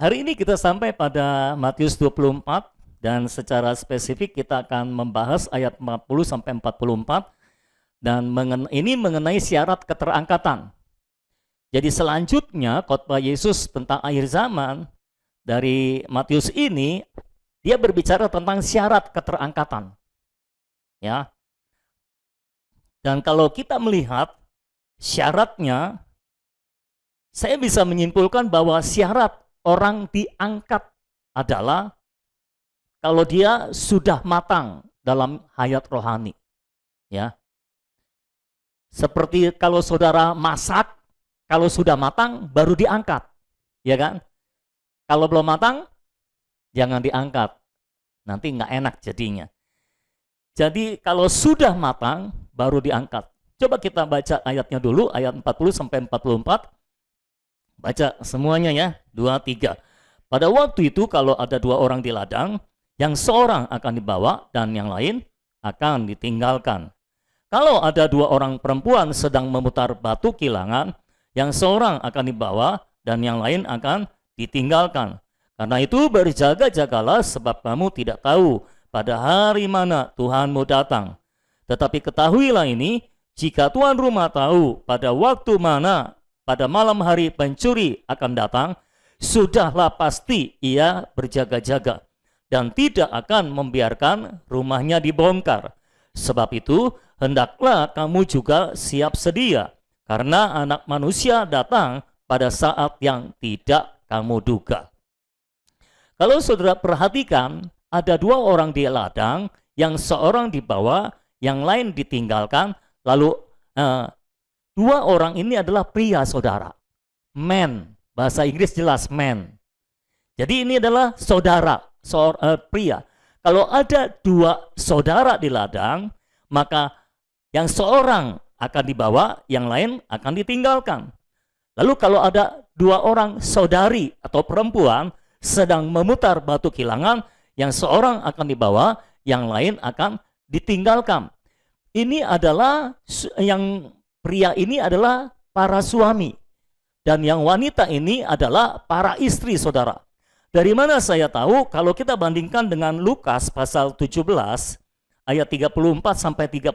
Hari ini kita sampai pada Matius 24 dan secara spesifik kita akan membahas ayat 40 sampai 44 dan ini mengenai syarat keterangkatan. Jadi selanjutnya khotbah Yesus tentang akhir zaman dari Matius ini dia berbicara tentang syarat keterangkatan. Ya. Dan kalau kita melihat syaratnya, saya bisa menyimpulkan bahwa syarat orang diangkat adalah kalau dia sudah matang dalam hayat rohani. Ya. Seperti kalau saudara masak, kalau sudah matang baru diangkat. Ya kan? Kalau belum matang, jangan diangkat. Nanti nggak enak jadinya. Jadi kalau sudah matang, baru diangkat. Coba kita baca ayatnya dulu, ayat 40 sampai 44. Baca semuanya ya, 2, 3. Pada waktu itu kalau ada 2 orang di ladang, yang seorang akan dibawa dan yang lain akan ditinggalkan. Kalau ada 2 orang perempuan sedang memutar batu kilangan, yang seorang akan dibawa dan yang lain akan ditinggalkan. Karena itu berjaga-jagalah sebab kamu tidak tahu pada hari mana Tuhanmu datang. Tetapi ketahuilah ini, jika tuan rumah tahu pada waktu mana pada malam hari pencuri akan datang, sudahlah pasti ia berjaga-jaga dan tidak akan membiarkan rumahnya dibongkar. Sebab itu, hendaklah kamu juga siap sedia, karena Anak Manusia datang pada saat yang tidak kamu duga. Kalau saudara perhatikan, ada 2 orang di ladang, yang seorang dibawa, yang lain ditinggalkan, lalu 2 orang ini adalah pria saudara. Man, bahasa Inggris jelas man. Jadi ini adalah saudara, pria. Kalau ada 2 saudara di ladang, maka yang seorang akan dibawa, yang lain akan ditinggalkan. Lalu kalau ada 2 orang saudari atau perempuan sedang memutar batu kilangan, yang seorang akan dibawa, yang lain akan ditinggalkan. Ini adalah yang pria ini adalah para suami dan yang wanita ini adalah para istri saudara. Dari mana saya tahu? Kalau kita bandingkan dengan Lukas pasal 17 ayat 34 sampai 36,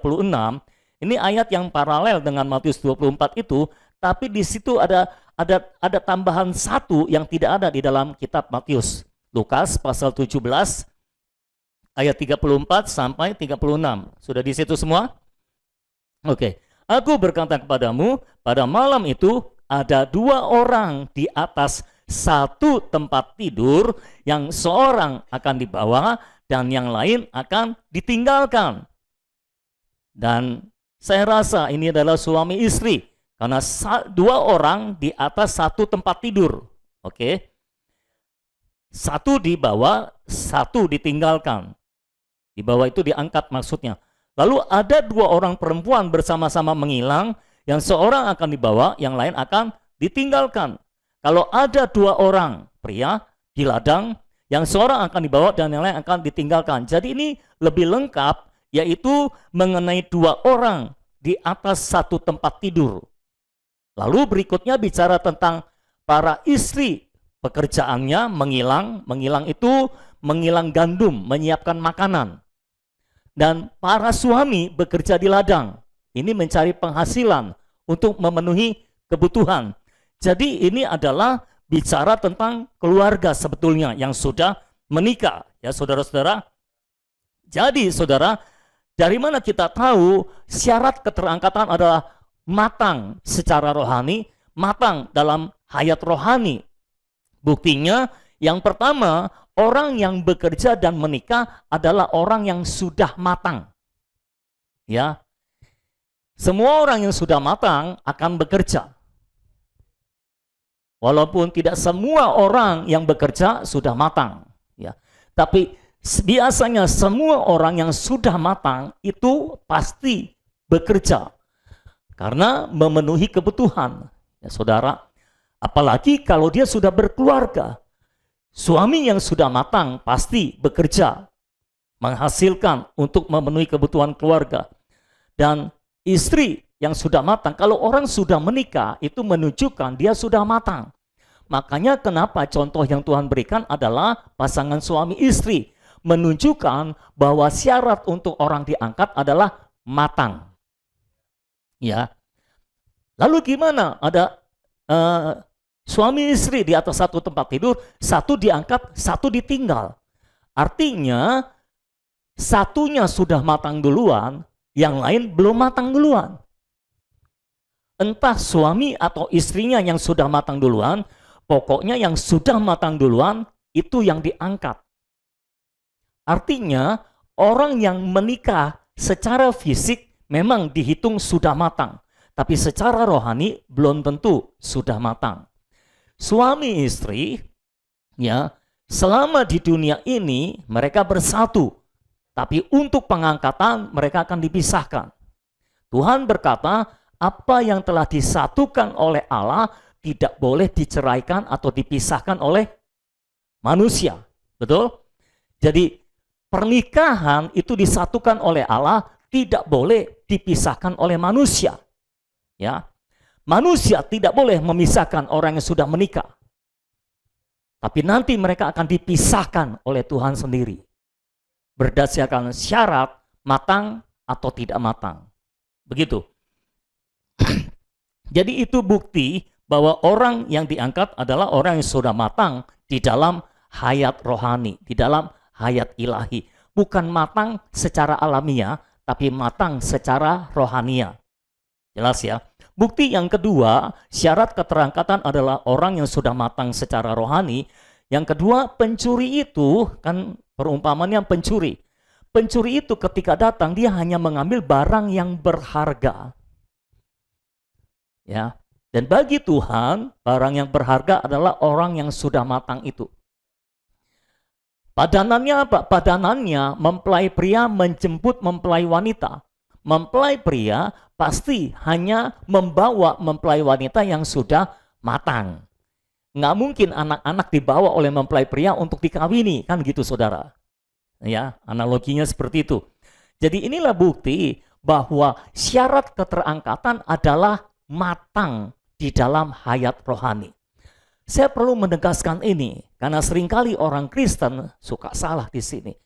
ini ayat yang paralel dengan Matius 24 itu, tapi di situ ada tambahan satu yang tidak ada di dalam kitab Matius. Lukas pasal 17 ayat 34 sampai 36. Sudah di situ semua? Oke. Aku berkata kepadamu, pada malam itu ada 2 orang di atas satu tempat tidur, yang seorang akan dibawa dan yang lain akan ditinggalkan. Dan saya rasa ini adalah suami istri, karena 2 orang di atas satu tempat tidur. Oke. Satu dibawa, satu ditinggalkan. Dibawa itu diangkat maksudnya. Lalu ada 2 orang perempuan bersama-sama menghilang, yang seorang akan dibawa, yang lain akan ditinggalkan. Kalau ada 2 orang pria di ladang, yang seorang akan dibawa dan yang lain akan ditinggalkan. Jadi ini lebih lengkap, yaitu mengenai 2 orang di atas satu tempat tidur. Lalu berikutnya bicara tentang para istri, pekerjaannya menghilang itu menghilang gandum, menyiapkan makanan. Dan para suami bekerja di ladang, ini mencari penghasilan untuk memenuhi kebutuhan. Jadi ini adalah bicara tentang keluarga sebetulnya yang sudah menikah, ya saudara-saudara. Jadi saudara, dari mana kita tahu syarat keterangkatan adalah matang secara rohani, matang dalam hayat rohani? Buktinya yang pertama, orang yang bekerja dan menikah adalah orang yang sudah matang. Ya. Semua orang yang sudah matang akan bekerja. Walaupun tidak semua orang yang bekerja sudah matang, ya. Tapi biasanya semua orang yang sudah matang itu pasti bekerja karena memenuhi kebutuhan. Ya, saudara, apalagi kalau dia sudah berkeluarga. Suami yang sudah matang pasti bekerja, menghasilkan untuk memenuhi kebutuhan keluarga. Dan istri yang sudah matang, kalau orang sudah menikah, itu menunjukkan dia sudah matang. Makanya kenapa contoh yang Tuhan berikan adalah pasangan suami istri. Menunjukkan bahwa syarat untuk orang diangkat adalah matang. Ya. Lalu gimana? Ada suami istri di atas satu tempat tidur, satu diangkat, satu ditinggal. Artinya satunya sudah matang duluan, yang lain belum matang duluan. Entah suami atau istrinya yang sudah matang duluan, pokoknya yang sudah matang duluan itu yang diangkat. Artinya orang yang menikah secara fisik memang dihitung sudah matang, tapi secara rohani belum tentu sudah matang. Suami istri ya, selama di dunia ini mereka bersatu, tapi untuk pengangkatan mereka akan dipisahkan. Tuhan berkata, apa yang telah disatukan oleh Allah tidak boleh diceraikan atau dipisahkan oleh manusia. Betul? Jadi pernikahan itu disatukan oleh Allah, tidak boleh dipisahkan oleh manusia. Ya. Manusia tidak boleh memisahkan orang yang sudah menikah. Tapi nanti mereka akan dipisahkan oleh Tuhan sendiri. Berdasarkan syarat matang atau tidak matang. Begitu. Jadi itu bukti bahwa orang yang diangkat adalah orang yang sudah matang di dalam hayat rohani, di dalam hayat ilahi. Bukan matang secara alamiah, tapi matang secara rohania. Jelas ya? Bukti yang kedua, syarat keterangkatan adalah orang yang sudah matang secara rohani. Yang kedua, pencuri itu, kan perumpamannya pencuri. Pencuri itu ketika datang, dia hanya mengambil barang yang berharga. Ya, dan bagi Tuhan, barang yang berharga adalah orang yang sudah matang itu. Padanannya apa? Padanannya mempelai pria menjemput mempelai wanita. Mempelai pria pasti hanya membawa mempelai wanita yang sudah matang. Nggak mungkin anak-anak dibawa oleh mempelai pria untuk dikawini, kan gitu saudara. Ya, analoginya seperti itu. Jadi inilah bukti bahwa syarat keterangkatan adalah matang di dalam hayat rohani. Saya perlu menegaskan ini karena seringkali orang Kristen suka salah di sini.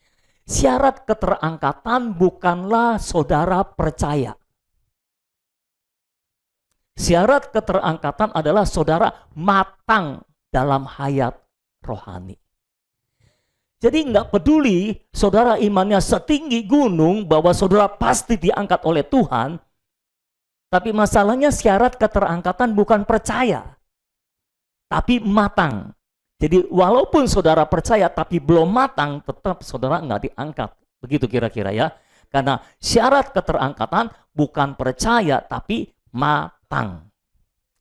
Syarat keterangkatan bukanlah saudara percaya. Syarat keterangkatan adalah saudara matang dalam hayat rohani. Jadi nggak peduli saudara imannya setinggi gunung bahwa saudara pasti diangkat oleh Tuhan. Tapi masalahnya syarat keterangkatan bukan percaya, tapi matang. Jadi walaupun saudara percaya tapi belum matang, tetap saudara nggak diangkat. Begitu kira-kira ya. Karena syarat keterangkatan bukan percaya tapi matang.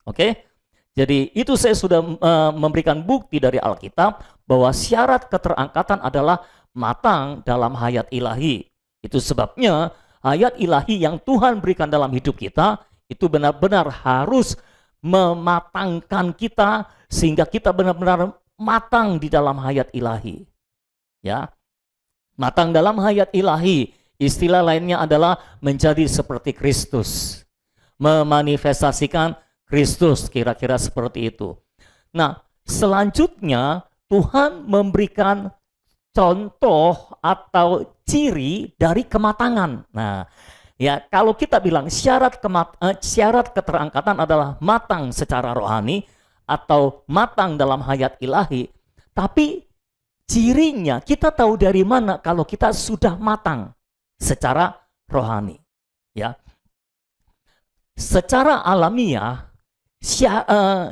Oke? Jadi itu saya sudah memberikan bukti dari Alkitab bahwa syarat keterangkatan adalah matang dalam hayat ilahi. Itu sebabnya hayat ilahi yang Tuhan berikan dalam hidup kita itu benar-benar harus mematangkan kita sehingga kita benar-benar matang di dalam hayat ilahi. Ya. Matang dalam hayat ilahi, istilah lainnya adalah menjadi seperti Kristus. Memanifestasikan Kristus, kira-kira seperti itu. Nah, selanjutnya Tuhan memberikan contoh atau ciri dari kematangan. Nah, ya kalau kita bilang syarat keterangkatan adalah matang secara rohani atau matang dalam hayat ilahi, tapi cirinya kita tahu dari mana kalau kita sudah matang secara rohani. Ya, secara alamiah,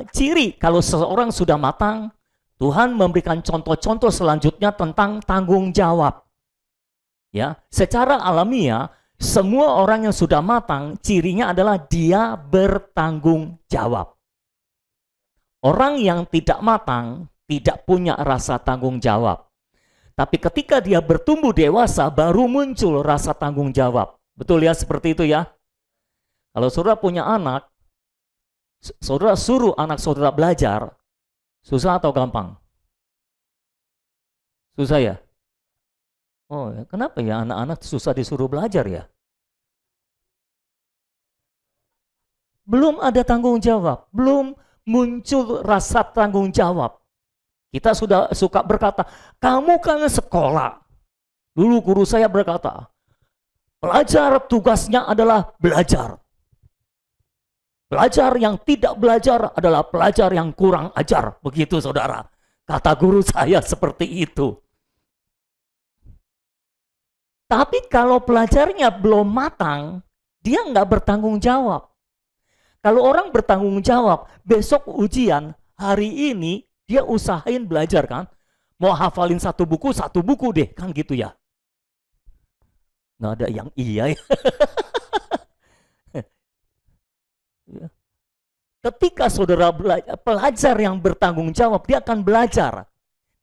ciri kalau seseorang sudah matang, Tuhan memberikan contoh-contoh selanjutnya tentang tanggung jawab. Ya, secara alamiah, semua orang yang sudah matang, cirinya adalah dia bertanggung jawab. Orang yang tidak matang tidak punya rasa tanggung jawab. Tapi ketika dia bertumbuh dewasa, baru muncul rasa tanggung jawab. Betul ya, seperti itu ya. Kalau saudara punya anak, saudara suruh anak saudara belajar, susah atau gampang? Susah ya? Oh, kenapa ya anak-anak susah disuruh belajar ya? Belum ada tanggung jawab, belum muncul rasa tanggung jawab. Kita sudah suka berkata, kamu kan sekolah. Dulu guru saya berkata, pelajar tugasnya adalah belajar. Pelajar yang tidak belajar adalah pelajar yang kurang ajar. Begitu saudara. Kata guru saya seperti itu. Tapi kalau pelajarnya belum matang, dia nggak bertanggung jawab. Kalau orang bertanggung jawab, besok ujian, hari ini dia usahain belajar kan. Mau hafalin satu buku deh, kan gitu ya. Nggak ada yang iya ya. Ketika saudara pelajar yang bertanggung jawab, dia akan belajar.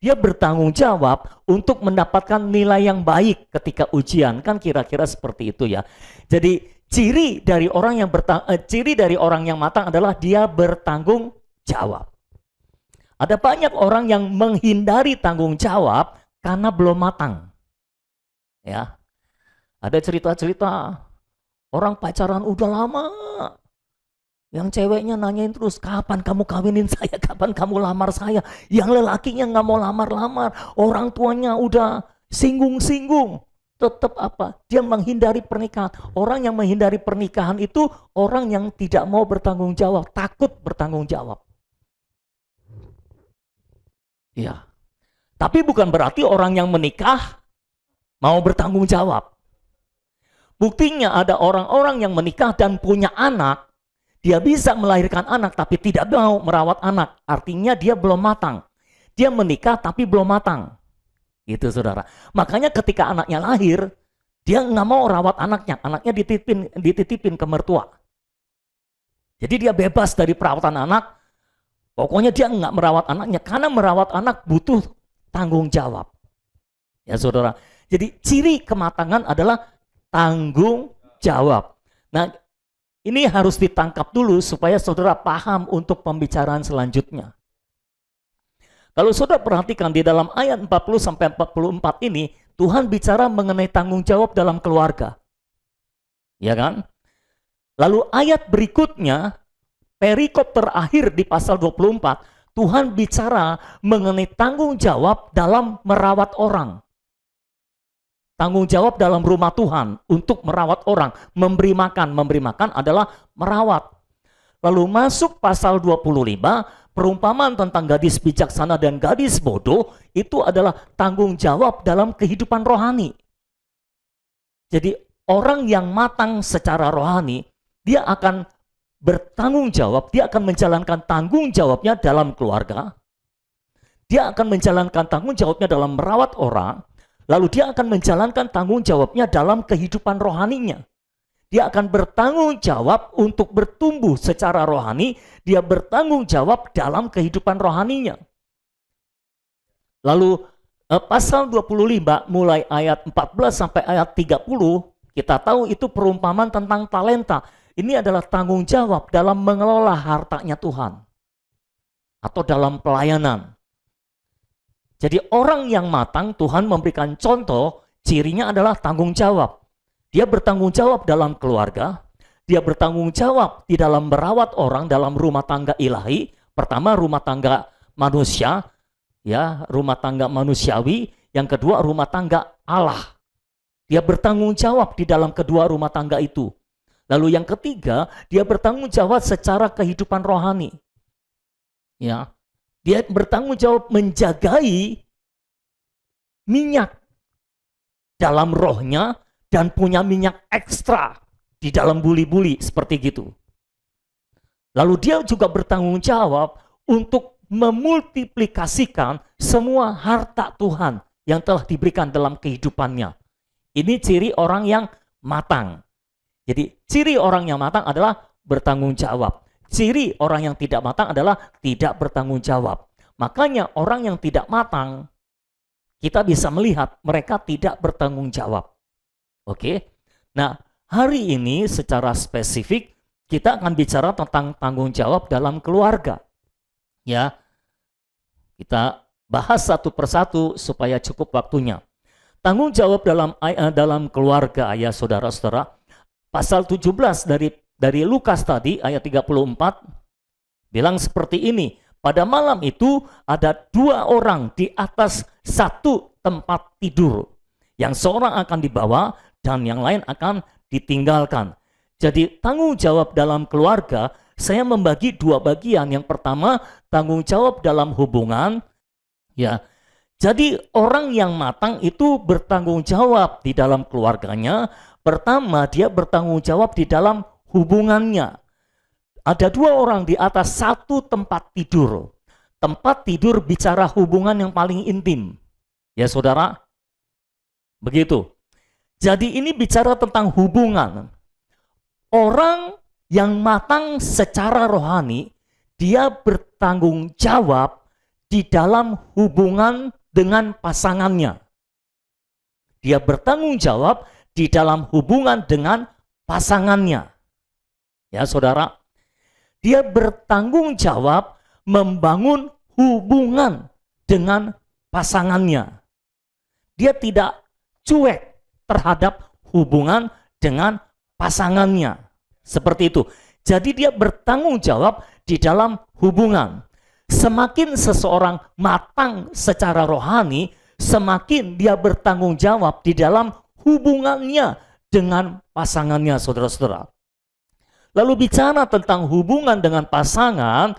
Dia bertanggung jawab untuk mendapatkan nilai yang baik ketika ujian. Kan kira-kira seperti itu ya. Jadi ciri dari orang yang matang adalah dia bertanggung jawab. Ada banyak orang yang menghindari tanggung jawab karena belum matang. Ya. Ada cerita-cerita orang pacaran udah lama. Yang ceweknya nanyain terus, kapan kamu kawinin saya, kapan kamu lamar saya. Yang lelakinya nggak mau lamar-lamar, orang tuanya udah singgung-singgung. Tetap apa? Dia menghindari pernikahan. Orang yang menghindari pernikahan itu orang yang tidak mau bertanggung jawab, takut bertanggung jawab. Ya. Tapi bukan berarti orang yang menikah mau bertanggung jawab. Buktinya ada orang-orang yang menikah dan punya anak. Dia bisa melahirkan anak tapi tidak mau merawat anak. Artinya dia belum matang. Dia menikah tapi belum matang. Gitu saudara. Makanya ketika anaknya lahir, dia nggak mau rawat anaknya. Anaknya dititipin ke mertua. Jadi dia bebas dari perawatan anak. Pokoknya dia nggak merawat anaknya. Karena merawat anak butuh tanggung jawab. Ya saudara. Jadi ciri kematangan adalah tanggung jawab. Nah, ini harus ditangkap dulu supaya saudara paham untuk pembicaraan selanjutnya. Kalau saudara perhatikan di dalam ayat 40-44 ini, Tuhan bicara mengenai tanggung jawab dalam keluarga. Ya kan? Lalu ayat berikutnya, perikop terakhir di pasal 24, Tuhan bicara mengenai tanggung jawab dalam merawat orang. Tanggung jawab dalam rumah Tuhan untuk merawat orang, memberi makan. Memberi makan adalah merawat. Lalu masuk pasal 25, perumpamaan tentang gadis bijaksana dan gadis bodoh, itu adalah tanggung jawab dalam kehidupan rohani. Jadi orang yang matang secara rohani, dia akan bertanggung jawab, dia akan menjalankan tanggung jawabnya dalam keluarga, dia akan menjalankan tanggung jawabnya dalam merawat orang, lalu dia akan menjalankan tanggung jawabnya dalam kehidupan rohaninya. Dia akan bertanggung jawab untuk bertumbuh secara rohani. Dia bertanggung jawab dalam kehidupan rohaninya. Lalu pasal 25 mulai ayat 14 sampai ayat 30. Kita tahu itu perumpamaan tentang talenta. Ini adalah tanggung jawab dalam mengelola hartanya Tuhan. Atau dalam pelayanan. Jadi orang yang matang, Tuhan memberikan contoh, cirinya adalah tanggung jawab. Dia bertanggung jawab dalam keluarga, dia bertanggung jawab di dalam merawat orang dalam rumah tangga ilahi. Pertama rumah tangga manusia, ya rumah tangga manusiawi. Yang kedua rumah tangga Allah. Dia bertanggung jawab di dalam kedua rumah tangga itu. Lalu yang ketiga, dia bertanggung jawab secara kehidupan rohani. Ya. Dia bertanggung jawab menjagai minyak dalam rohnya dan punya minyak ekstra di dalam buli-buli seperti gitu. Lalu dia juga bertanggung jawab untuk memultiplikasikan semua harta Tuhan yang telah diberikan dalam kehidupannya. Ini ciri orang yang matang. Jadi ciri orang yang matang adalah bertanggung jawab. Ciri orang yang tidak matang adalah tidak bertanggung jawab. Makanya orang yang tidak matang, kita bisa melihat mereka tidak bertanggung jawab. Oke? Nah, hari ini secara spesifik kita akan bicara tentang tanggung jawab dalam keluarga. Ya. Kita bahas satu persatu supaya cukup waktunya. Tanggung jawab dalam keluarga, ya saudara-saudara. Pasal 17 dari Lukas tadi ayat 34 bilang seperti ini, pada malam itu ada 2 orang di atas satu tempat tidur, yang seorang akan dibawa dan yang lain akan ditinggalkan. Jadi tanggung jawab dalam keluarga, saya membagi 2 bagian. Yang pertama, tanggung jawab dalam hubungan, ya. Jadi orang yang matang itu bertanggung jawab di dalam keluarganya. Pertama, dia bertanggung jawab di dalam hubungannya. Ada 2 orang di atas satu tempat tidur. Tempat tidur bicara hubungan yang paling intim. Ya saudara, begitu. Jadi ini bicara tentang hubungan. Orang yang matang secara rohani, dia bertanggung jawab di dalam hubungan dengan pasangannya. Dia bertanggung jawab di dalam hubungan dengan pasangannya. Ya saudara, dia bertanggung jawab membangun hubungan dengan pasangannya. Dia tidak cuek terhadap hubungan dengan pasangannya. Seperti itu. Jadi dia bertanggung jawab di dalam hubungan. Semakin seseorang matang secara rohani, semakin dia bertanggung jawab di dalam hubungannya dengan pasangannya, saudara-saudara. Lalu bicara tentang hubungan dengan pasangan,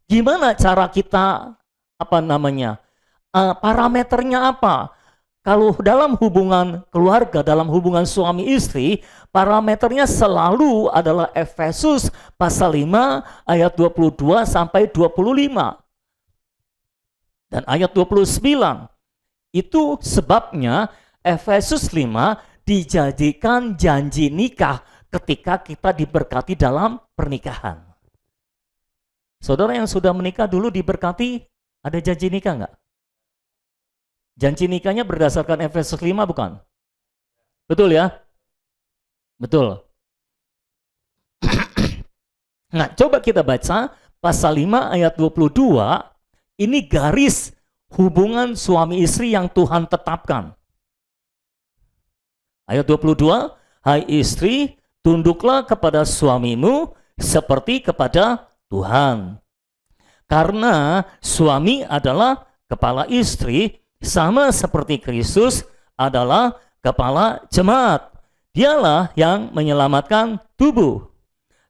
gimana cara kita, parameternya apa? Kalau dalam hubungan keluarga, dalam hubungan suami istri, parameternya selalu adalah Efesus pasal 5 ayat 22 sampai 25. Dan ayat 29. Itu sebabnya Efesus 5 dijadikan janji nikah ketika kita diberkati dalam pernikahan. Saudara yang sudah menikah dulu diberkati, ada janji nikah enggak? Janji nikahnya berdasarkan Efesus 5 bukan? Betul ya? Betul. Nah, coba kita baca pasal 5 ayat 22. Ini garis hubungan suami istri yang Tuhan tetapkan. Ayat 22, hai istri, tunduklah kepada suamimu seperti kepada Tuhan. Karena suami adalah kepala istri, sama seperti Kristus adalah kepala jemaat. Dialah yang menyelamatkan tubuh.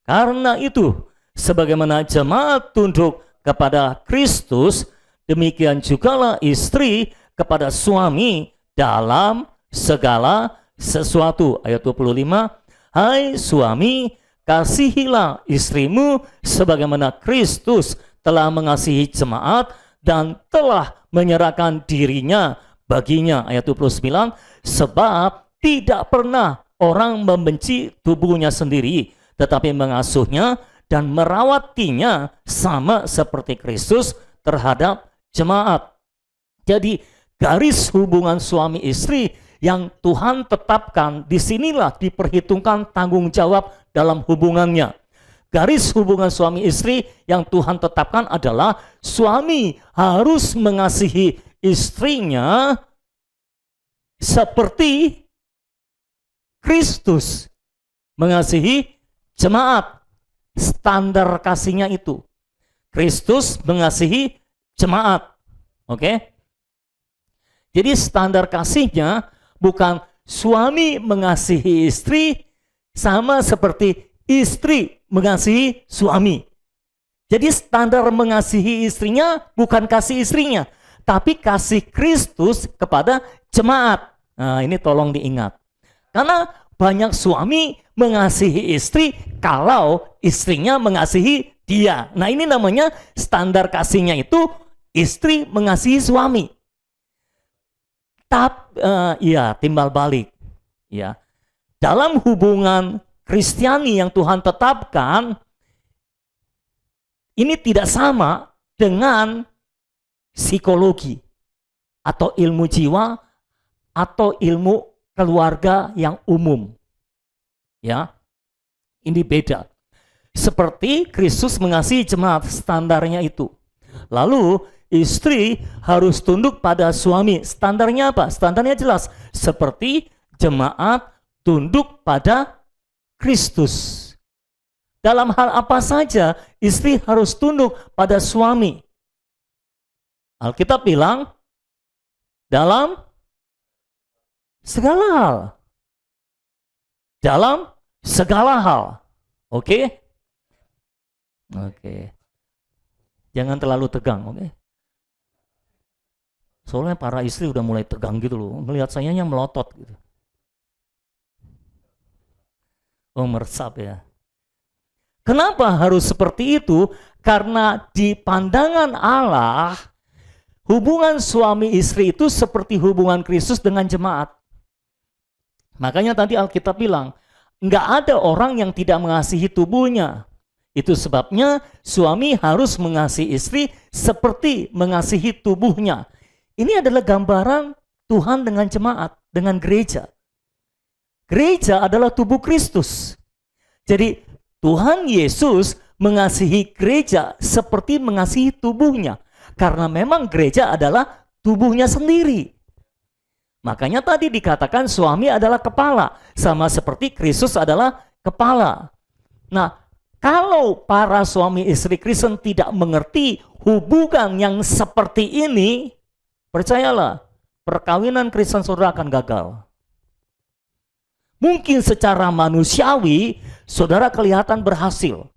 Karena itu, sebagaimana jemaat tunduk kepada Kristus, demikian jugalah istri kepada suami dalam segala sesuatu. Ayat 25, hai suami, kasihilah istrimu sebagaimana Kristus telah mengasihi jemaat dan telah menyerahkan dirinya baginya. Ayat 29, sebab tidak pernah orang membenci tubuhnya sendiri, tetapi mengasuhnya dan merawatinya sama seperti Kristus terhadap jemaat. Jadi garis hubungan suami istri yang Tuhan tetapkan, disinilah diperhitungkan tanggung jawab dalam hubungannya. Garis hubungan suami istri yang Tuhan tetapkan adalah suami harus mengasihi istrinya seperti Kristus mengasihi jemaat. Standar kasihnya itu. Kristus mengasihi jemaat. Oke? Jadi standar kasihnya bukan suami mengasihi istri sama seperti istri mengasihi suami. Jadi standar mengasihi istrinya bukan kasih istrinya, tapi kasih Kristus kepada jemaat. Nah, ini tolong diingat. Karena banyak suami mengasihi istri kalau istrinya mengasihi dia. Nah, ini namanya standar kasihnya itu istri mengasihi suami. Timbal balik. Ya. Dalam hubungan Kristiani yang Tuhan tetapkan, ini tidak sama dengan psikologi atau ilmu jiwa atau ilmu keluarga yang umum. Ya, ini beda. Seperti Kristus mengasihi jemaat, standarnya itu. Lalu istri harus tunduk pada suami. Standarnya apa? Standarnya jelas. Seperti jemaat tunduk pada Kristus. dalam hal apa saja istri harus tunduk pada suami. Alkitab bilang, dalam segala hal. Dalam segala hal. Oke? Oke. Jangan terlalu tegang, oke? Soalnya para istri udah mulai tegang gitu loh. Melihat sayanya melotot gitu. Oh, meresap ya. Kenapa harus seperti itu? Karena di pandangan Allah, hubungan suami istri itu seperti hubungan Kristus dengan jemaat. Makanya tadi Alkitab bilang, nggak ada orang yang tidak mengasihi tubuhnya. Itu sebabnya suami harus mengasihi istri seperti mengasihi tubuhnya. Ini adalah gambaran Tuhan dengan jemaat, dengan gereja. Gereja adalah tubuh Kristus. Jadi Tuhan Yesus mengasihi gereja seperti mengasihi tubuhnya. Karena memang gereja adalah tubuhnya sendiri. Makanya tadi dikatakan suami adalah kepala. Sama seperti Kristus adalah kepala. Nah, kalau para suami istri Kristen tidak mengerti hubungan yang seperti ini, percayalah, perkawinan Kristen saudara akan gagal. Mungkin secara manusiawi, saudara kelihatan berhasil.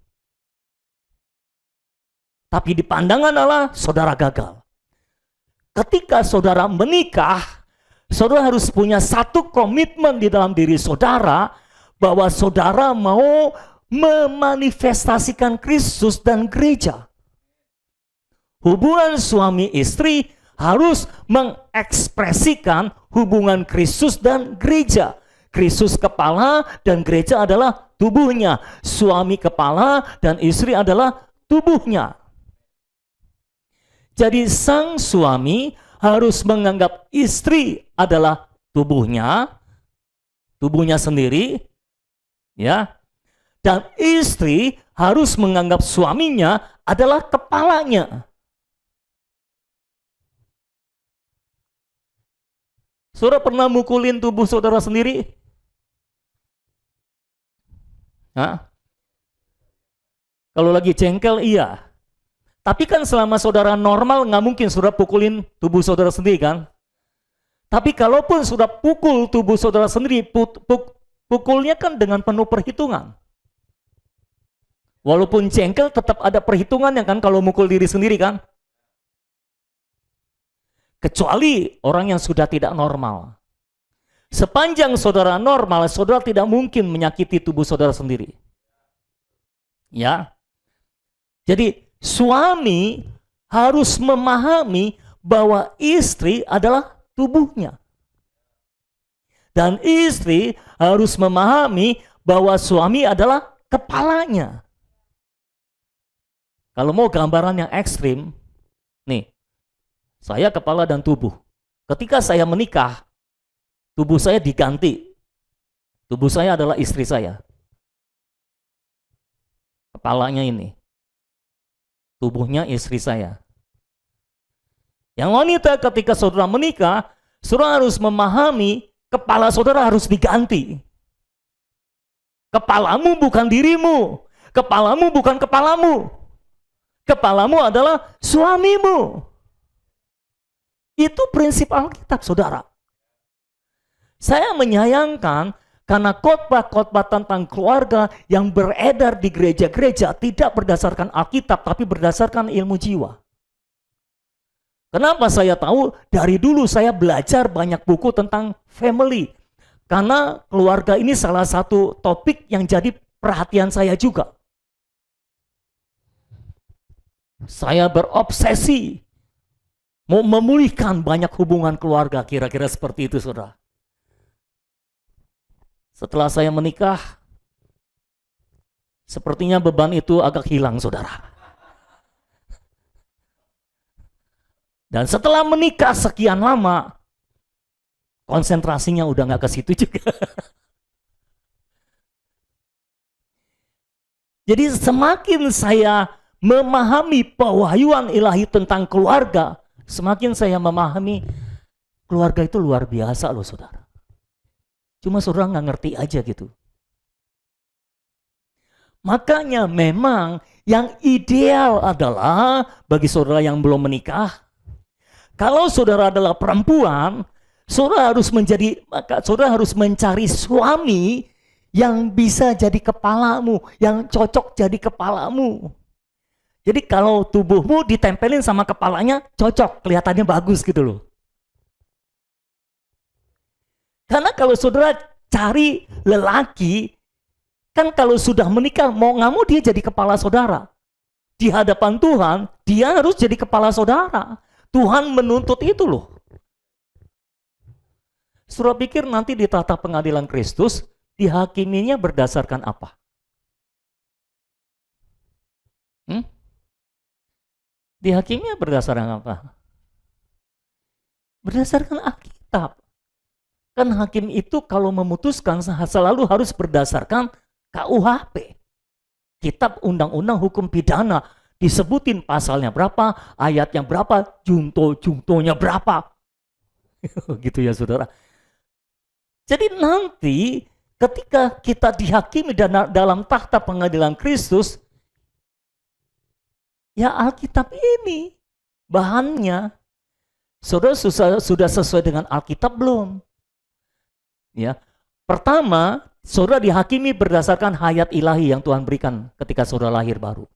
Tapi di pandangan Allah, saudara gagal. Ketika saudara menikah, saudara harus punya satu komitmen di dalam diri saudara, bahwa saudara mau memanifestasikan Kristus dan gereja. Hubungan suami istri harus mengekspresikan hubungan Kristus dan gereja. Kristus kepala dan gereja adalah tubuhnya. Suami kepala dan istri adalah tubuhnya. Jadi sang suami harus menganggap istri adalah tubuhnya sendiri, ya. Dan istri harus menganggap suaminya adalah kepalanya. Saudara pernah mukulin tubuh saudara sendiri? Hah? Kalau lagi jengkel, iya. Tapi kan selama saudara normal, nggak mungkin saudara pukulin tubuh saudara sendiri kan? Tapi kalaupun sudah pukul tubuh saudara sendiri, pukulnya kan dengan penuh perhitungan. Walaupun jengkel, tetap ada perhitungannya kan kalau mukul diri sendiri kan? Kecuali orang yang sudah tidak normal. Sepanjang saudara normal, saudara tidak mungkin menyakiti tubuh saudara sendiri. Ya. Jadi suami harus memahami bahwa istri adalah tubuhnya. Dan istri harus memahami bahwa suami adalah kepalanya. Kalau mau gambaran yang ekstrim, nih, saya kepala dan tubuh. Ketika saya menikah, tubuh saya diganti. Tubuh saya adalah istri saya. Kepalanya ini. Tubuhnya istri saya. Yang wanita ketika saudara menikah, saudara harus memahami kepala saudara harus diganti. Kepalamu bukan dirimu. Kepalamu bukan kepalamu. Kepalamu adalah suamimu. Itu prinsip Alkitab, saudara. Saya menyayangkan karena khotbah-khotbah tentang keluarga yang beredar di gereja-gereja tidak berdasarkan Alkitab, tapi berdasarkan ilmu jiwa. Kenapa saya tahu? Dari dulu saya belajar banyak buku tentang family. Karena keluarga ini salah satu topik yang jadi perhatian saya juga. Saya berobsesi mau memulihkan banyak hubungan keluarga, kira-kira seperti itu, saudara. Setelah saya menikah, sepertinya beban itu agak hilang, saudara. Dan setelah menikah sekian lama, konsentrasinya udah nggak ke situ juga. Jadi semakin saya memahami pewahyuan ilahi tentang keluarga, semakin saya memahami keluarga itu luar biasa loh, saudara. Cuma saudara nggak ngerti aja gitu. Makanya memang yang ideal adalah bagi saudara yang belum menikah, kalau saudara adalah perempuan, saudara harus mencari suami yang bisa jadi kepalamu, yang cocok jadi kepalamu. Jadi kalau tubuhmu ditempelin sama kepalanya, cocok, kelihatannya bagus gitu loh. Karena kalau saudara cari lelaki, kan kalau sudah menikah, mau nggak mau dia jadi kepala saudara. Di hadapan Tuhan, dia harus jadi kepala saudara. Tuhan menuntut itu loh. Saudara pikir nanti di tahta pengadilan Kristus, dihakiminya berdasarkan apa? Dihakiminya berdasarkan apa? Berdasarkan Alkitab. Kan hakim itu kalau memutuskan selalu harus berdasarkan KUHP. Kitab Undang-Undang Hukum Pidana. Disebutin pasalnya berapa, ayatnya berapa, junto-juntonya berapa. Gitu ya saudara. Jadi nanti ketika kita dihakimi dalam tahta pengadilan Kristus, ya Alkitab ini bahannya. Saudara sudah sesuai dengan Alkitab belum? Ya. Pertama, saudara dihakimi berdasarkan hayat ilahi yang Tuhan berikan ketika saudara lahir baru.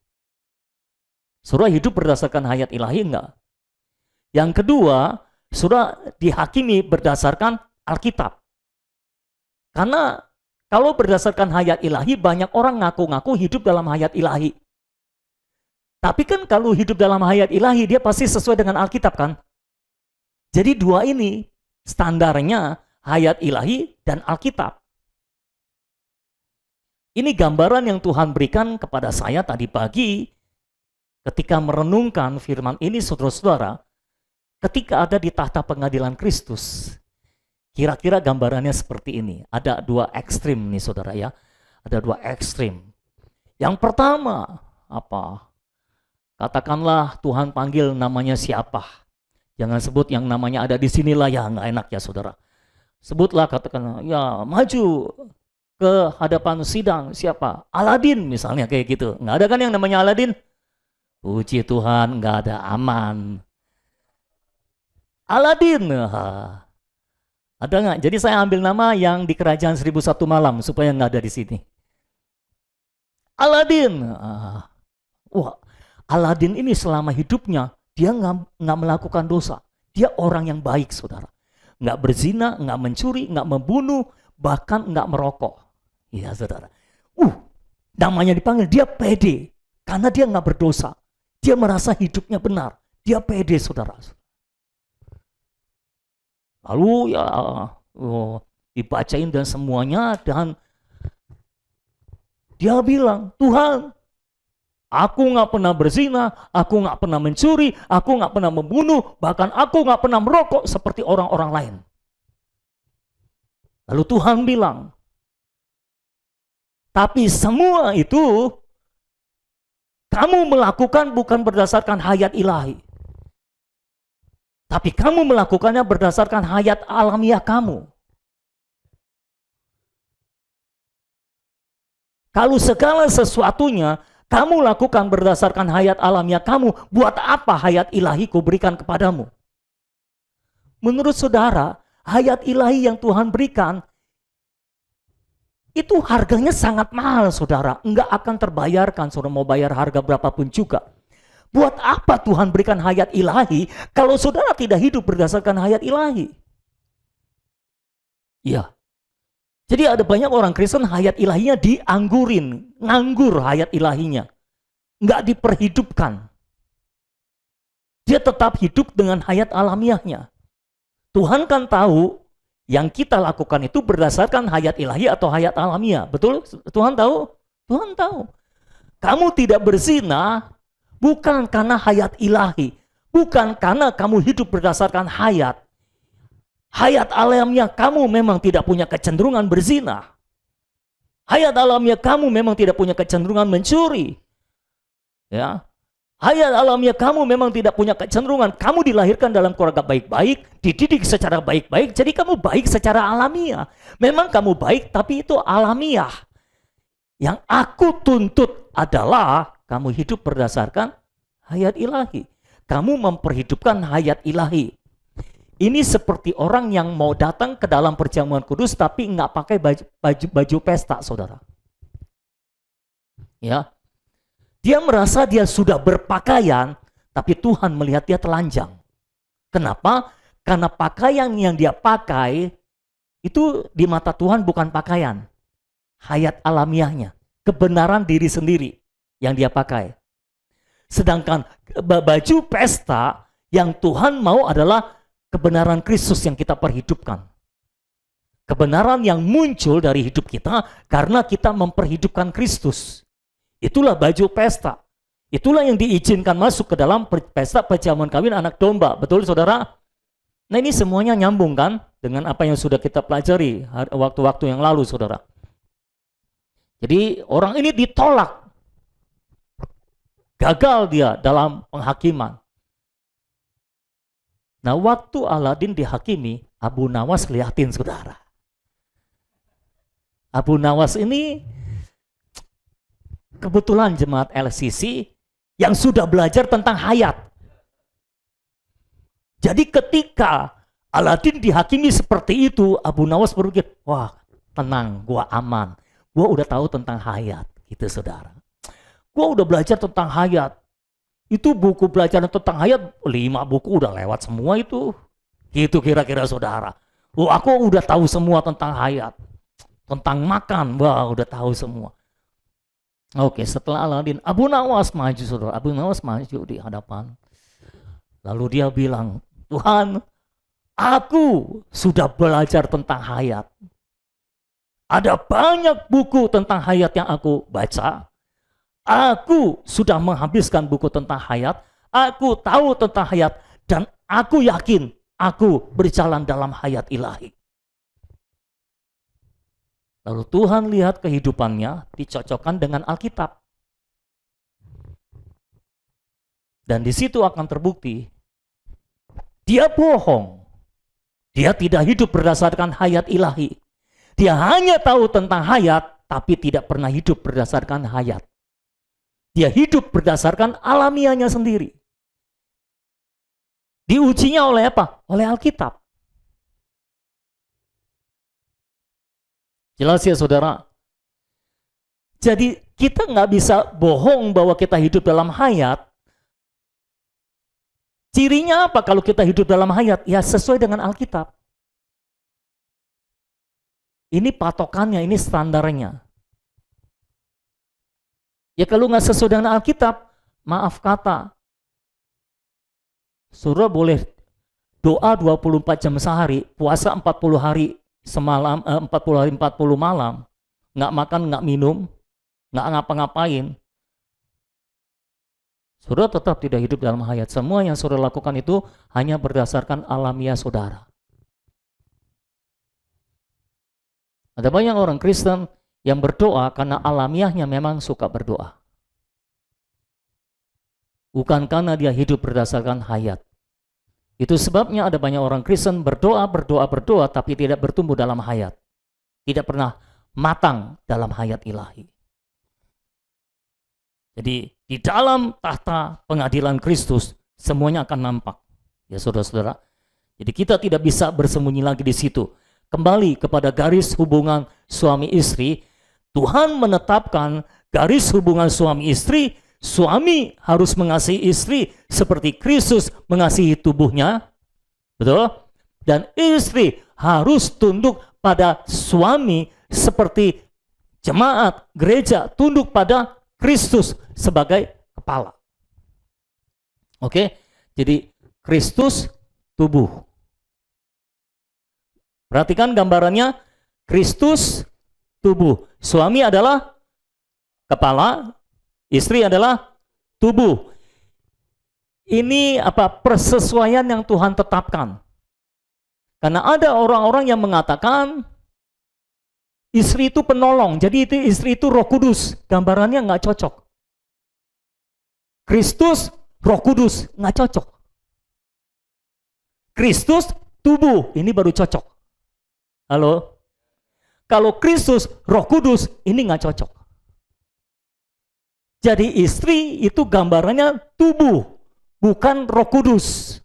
Saudara hidup berdasarkan hayat ilahi enggak? Yang kedua, saudara dihakimi berdasarkan Alkitab. Karena kalau berdasarkan hayat ilahi, banyak orang ngaku-ngaku hidup dalam hayat ilahi. Tapi kan kalau hidup dalam hayat ilahi, dia pasti sesuai dengan Alkitab kan? Jadi dua ini standarnya, hayat ilahi dan Alkitab. Ini gambaran yang Tuhan berikan kepada saya tadi pagi ketika merenungkan firman ini, saudara-saudara, ketika ada di tahta pengadilan Kristus. Kira-kira gambarannya seperti ini. Ada dua ekstrim nih saudara ya. Ada dua ekstrim. Yang pertama, apa? Katakanlah Tuhan panggil namanya siapa. Jangan sebut yang namanya ada di sinilah, ya nggak enak ya saudara. Sebutlah, katakan ya maju ke hadapan sidang siapa? Aladin misalnya, kayak gitu. Nggak ada kan yang namanya Aladin? Puji Tuhan, nggak ada, aman. Aladin, ada nggak? Jadi saya ambil nama yang di Kerajaan 1001 Malam supaya nggak ada di sini. Aladin, wah, Aladin ini selama hidupnya dia nggak melakukan dosa. Dia orang yang baik, saudara. Nggak berzina, nggak mencuri, nggak membunuh, bahkan nggak merokok. Iya, saudara. Namanya dipanggil, dia pede karena dia nggak berdosa. Dia merasa hidupnya benar. Dia pede, saudara. Lalu ya dibacain dan semuanya, dan dia bilang, Tuhan, aku nggak pernah berzina, aku nggak pernah mencuri, aku nggak pernah membunuh, bahkan aku nggak pernah merokok seperti orang-orang lain. Lalu Tuhan bilang, tapi semua itu kamu melakukan bukan berdasarkan hayat ilahi, tapi kamu melakukannya berdasarkan hayat alamiah kamu. Kalau segala sesuatunya kamu lakukan berdasarkan hayat alamiah kamu, buat apa hayat ilahi kuberikan kepadamu? Menurut saudara, hayat ilahi yang Tuhan berikan itu harganya sangat mahal, saudara. Enggak akan terbayarkan, saudara mau bayar harga berapapun juga. Buat apa Tuhan berikan hayat ilahi kalau saudara tidak hidup berdasarkan hayat ilahi? Iya. Jadi ada banyak orang Kristen hayat ilahinya dianggurin, nganggur hayat ilahinya. Enggak diperhidupkan. Dia tetap hidup dengan hayat alamiahnya. Tuhan kan tahu yang kita lakukan itu berdasarkan hayat ilahi atau hayat alamiah. Betul? Tuhan tahu? Tuhan tahu. Kamu tidak berzina bukan karena hayat ilahi. Bukan karena kamu hidup berdasarkan hayat. Hayat alamiah kamu memang tidak punya kecenderungan berzina. Hayat alamiah kamu memang tidak punya kecenderungan mencuri. Ya. Hayat alamiah kamu memang tidak punya kecenderungan. Kamu dilahirkan dalam keluarga baik-baik, dididik secara baik-baik, jadi kamu baik secara alamiah. Memang kamu baik, tapi itu alamiah. Yang aku tuntut adalah kamu hidup berdasarkan hayat ilahi. Kamu memperhidupkan hayat ilahi. Ini seperti orang yang mau datang ke dalam perjamuan kudus tapi nggak pakai baju pesta, saudara. Ya, dia merasa dia sudah berpakaian, tapi Tuhan melihat dia telanjang. Kenapa? Karena pakaian yang dia pakai itu di mata Tuhan bukan pakaian. Hayat alamiahnya, kebenaran diri sendiri yang dia pakai. Sedangkan baju pesta yang Tuhan mau adalah kebenaran Kristus yang kita perhidupkan. Kebenaran yang muncul dari hidup kita karena kita memperhidupkan Kristus. Itulah baju pesta. Itulah yang diizinkan masuk ke dalam pesta perjamuan kawin anak domba. Betul saudara? Nah ini semuanya nyambung kan dengan apa yang sudah kita pelajari waktu-waktu yang lalu saudara. Jadi orang ini ditolak. Gagal dia dalam penghakiman. Nah waktu Aladin dihakimi, Abu Nawas liatin saudara. Abu Nawas ini kebetulan jemaat LCC yang sudah belajar tentang hayat. Jadi ketika Aladin dihakimi seperti itu, Abu Nawas berpikir, wah tenang, gua aman. Gua udah tahu tentang hayat, gitu saudara. Gua udah belajar tentang hayat. Itu buku belajar tentang hayat, 5 buku udah lewat semua itu. Gitu kira-kira saudara. Oh, aku udah tahu semua tentang hayat. Tentang makan, wah udah tahu semua. Oke, setelah Aladin, Abu Nawas maju saudara. Abu Nawas maju di hadapan. Lalu dia bilang, Tuhan, aku sudah belajar tentang hayat. Ada banyak buku tentang hayat yang aku baca. Aku sudah menghabiskan buku tentang hayat, aku tahu tentang hayat, dan aku yakin aku berjalan dalam hayat ilahi. Lalu Tuhan lihat kehidupannya dicocokkan dengan Alkitab. Dan di situ akan terbukti, dia bohong. Dia tidak hidup berdasarkan hayat ilahi. Dia hanya tahu tentang hayat, tapi tidak pernah hidup berdasarkan hayat. Dia hidup berdasarkan alamiahnya sendiri. Diujinya oleh apa? Oleh Alkitab. Jelas ya saudara? Jadi kita nggak bisa bohong bahwa kita hidup dalam hayat. Cirinya apa kalau kita hidup dalam hayat? Ya sesuai dengan Alkitab. Ini patokannya, ini standarnya. Ya kalau nggak sesuai dengan Alkitab, maaf kata, saudara boleh doa 24 jam sehari, puasa 40 hari semalam, 40 hari 40 malam, nggak makan, nggak minum, nggak ngapa-ngapain. Saudara tetap tidak hidup dalam hayat. Semua yang saudara lakukan itu hanya berdasarkan alamiah saudara. Ada banyak orang Kristen yang berdoa karena alamiahnya memang suka berdoa. Bukan karena dia hidup berdasarkan hayat. Itu sebabnya ada banyak orang Kristen berdoa, tapi tidak bertumbuh dalam hayat. Tidak pernah matang dalam hayat ilahi. Jadi di dalam tahta pengadilan Kristus semuanya akan nampak. Ya saudara-saudara. Jadi kita tidak bisa bersembunyi lagi di situ. Kembali kepada garis hubungan suami istri. Tuhan menetapkan garis hubungan suami istri, suami harus mengasihi istri seperti Kristus mengasihi tubuhnya, betul? Dan istri harus tunduk pada suami seperti jemaat gereja tunduk pada Kristus sebagai kepala. Oke, jadi Kristus tubuh. Perhatikan gambarannya, Kristus tubuh. Suami adalah kepala, istri adalah tubuh. Ini persesuaian yang Tuhan tetapkan. Karena ada orang-orang yang mengatakan istri itu penolong, jadi istri itu Roh Kudus. Gambarannya nggak cocok. Kristus, Roh Kudus, nggak cocok. Kristus, tubuh, ini baru cocok. Halo? Kalau Kristus, Roh Kudus, ini nggak cocok. Jadi istri itu gambarannya tubuh, bukan Roh Kudus.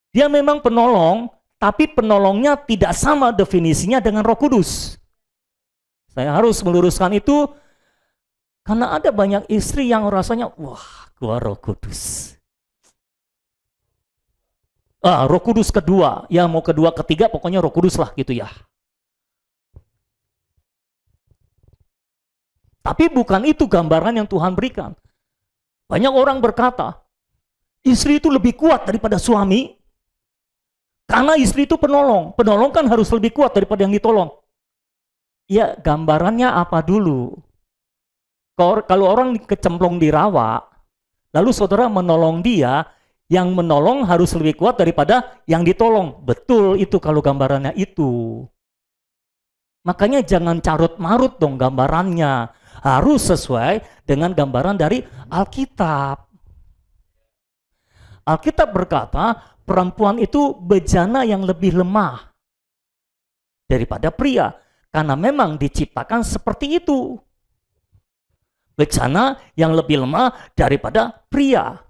Dia memang penolong, tapi penolongnya tidak sama definisinya dengan Roh Kudus. Saya harus meluruskan itu, karena ada banyak istri yang rasanya, wah, gua Roh Kudus. Roh Kudus kedua, ya mau kedua, ketiga, pokoknya Roh Kudus lah gitu ya. Tapi bukan itu gambaran yang Tuhan berikan. Banyak orang berkata, istri itu lebih kuat daripada suami, karena istri itu penolong. Penolong kan harus lebih kuat daripada yang ditolong. Ya, gambarannya apa dulu? Kalau orang kecemplung di rawa, lalu saudara menolong dia, yang menolong harus lebih kuat daripada yang ditolong. Betul itu kalau gambarannya itu. Makanya jangan carut-marut dong gambarannya. Harus sesuai dengan gambaran dari Alkitab. Alkitab berkata, perempuan itu bejana yang lebih lemah daripada pria. Karena memang diciptakan seperti itu. Bejana yang lebih lemah daripada pria.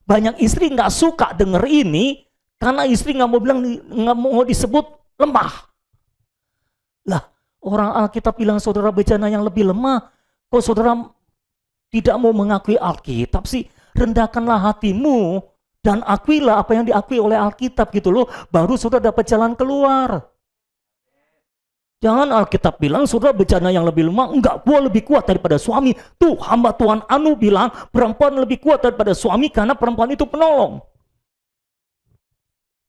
Banyak istri nggak suka denger ini, karena istri nggak mau disebut lemah. Lah, orang Alkitab bilang saudara bejana yang lebih lemah, kok saudara tidak mau mengakui Alkitab sih? Rendahkanlah hatimu dan akuilah apa yang diakui oleh Alkitab gitu loh, baru saudara dapat jalan keluar. Jangan Alkitab bilang saudara bejana yang lebih lemah, enggak, gua lebih kuat daripada suami. Tuh hamba Tuhan Anu bilang perempuan lebih kuat daripada suami karena perempuan itu penolong.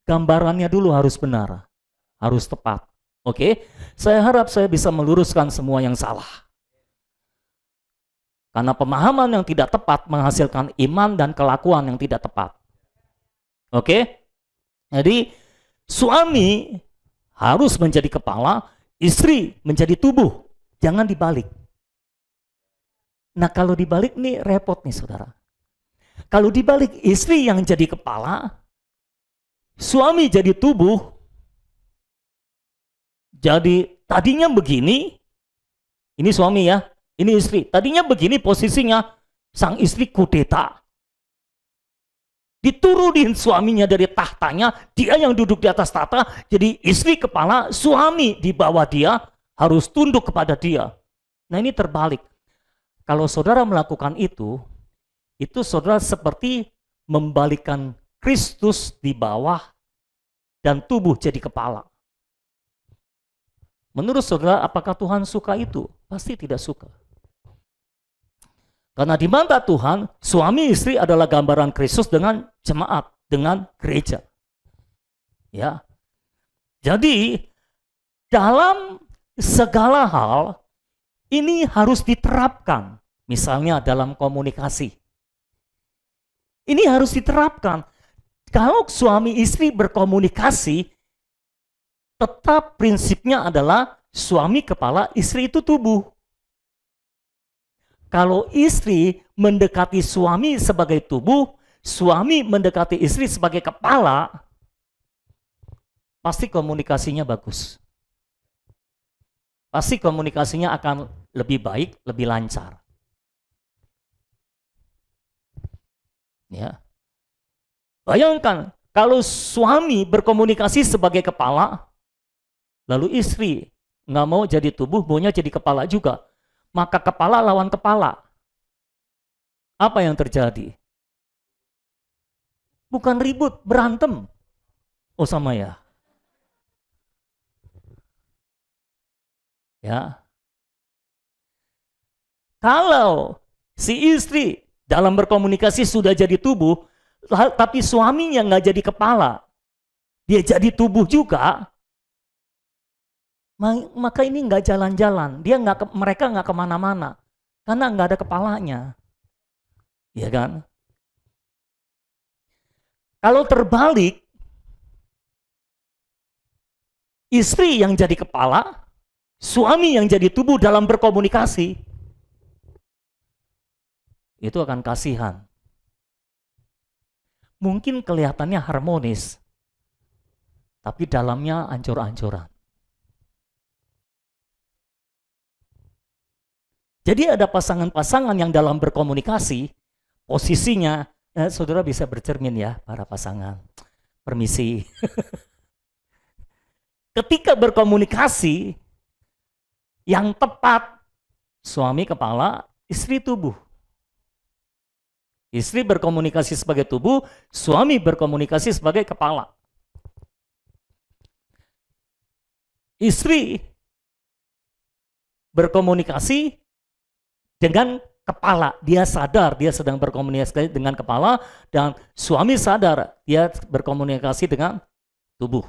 Gambarannya dulu harus benar, harus tepat. Oke, saya harap saya bisa meluruskan semua yang salah. Karena pemahaman yang tidak tepat menghasilkan iman dan kelakuan yang tidak tepat. Oke, jadi suami harus menjadi kepala, istri menjadi tubuh, jangan dibalik. Nah kalau dibalik nih repot nih saudara. Kalau dibalik istri yang jadi kepala, suami jadi tubuh, jadi tadinya begini, ini suami ya, ini istri. Tadinya begini posisinya, sang istri kudeta. Diturunin suaminya dari tahtanya, dia yang duduk di atas tahta, jadi istri kepala, suami di bawah dia, harus tunduk kepada dia. Nah ini terbalik. Kalau saudara melakukan itu saudara seperti membalikkan Kristus di bawah dan tubuh jadi kepala. Menurut saudara, apakah Tuhan suka itu? Pasti tidak suka. Karena di mata Tuhan, suami istri adalah gambaran Kristus dengan jemaat, dengan gereja. Ya. Jadi, dalam segala hal, ini harus diterapkan. Misalnya dalam komunikasi. Ini harus diterapkan. Kalau suami istri berkomunikasi, tetap prinsipnya adalah suami kepala, istri itu tubuh. Kalau istri mendekati suami sebagai tubuh, suami mendekati istri sebagai kepala, pasti komunikasinya bagus. Pasti komunikasinya akan lebih baik, lebih lancar. Ya. Bayangkan kalau suami berkomunikasi sebagai kepala, lalu istri nggak mau jadi tubuh, maunya jadi kepala juga. Maka kepala lawan kepala. Apa yang terjadi? Bukan ribut, berantem. Oh sama ya. Ya. Kalau si istri dalam berkomunikasi sudah jadi tubuh, tapi suaminya nggak jadi kepala, dia jadi tubuh juga, maka ini nggak jalan-jalan, mereka nggak kemana-mana, karena nggak ada kepalanya, ya kan? Kalau terbalik, istri yang jadi kepala, suami yang jadi tubuh dalam berkomunikasi, itu akan kasihan. Mungkin kelihatannya harmonis, tapi dalamnya ancur-ancuran. Jadi ada pasangan-pasangan yang dalam berkomunikasi, posisinya, saudara bisa bercermin ya para pasangan. Permisi. Ketika berkomunikasi, yang tepat, suami kepala, istri tubuh. Istri berkomunikasi sebagai tubuh, suami berkomunikasi sebagai kepala. Istri berkomunikasi dengan kepala, dia sadar dia sedang berkomunikasi dengan kepala, dan suami sadar dia berkomunikasi dengan tubuh.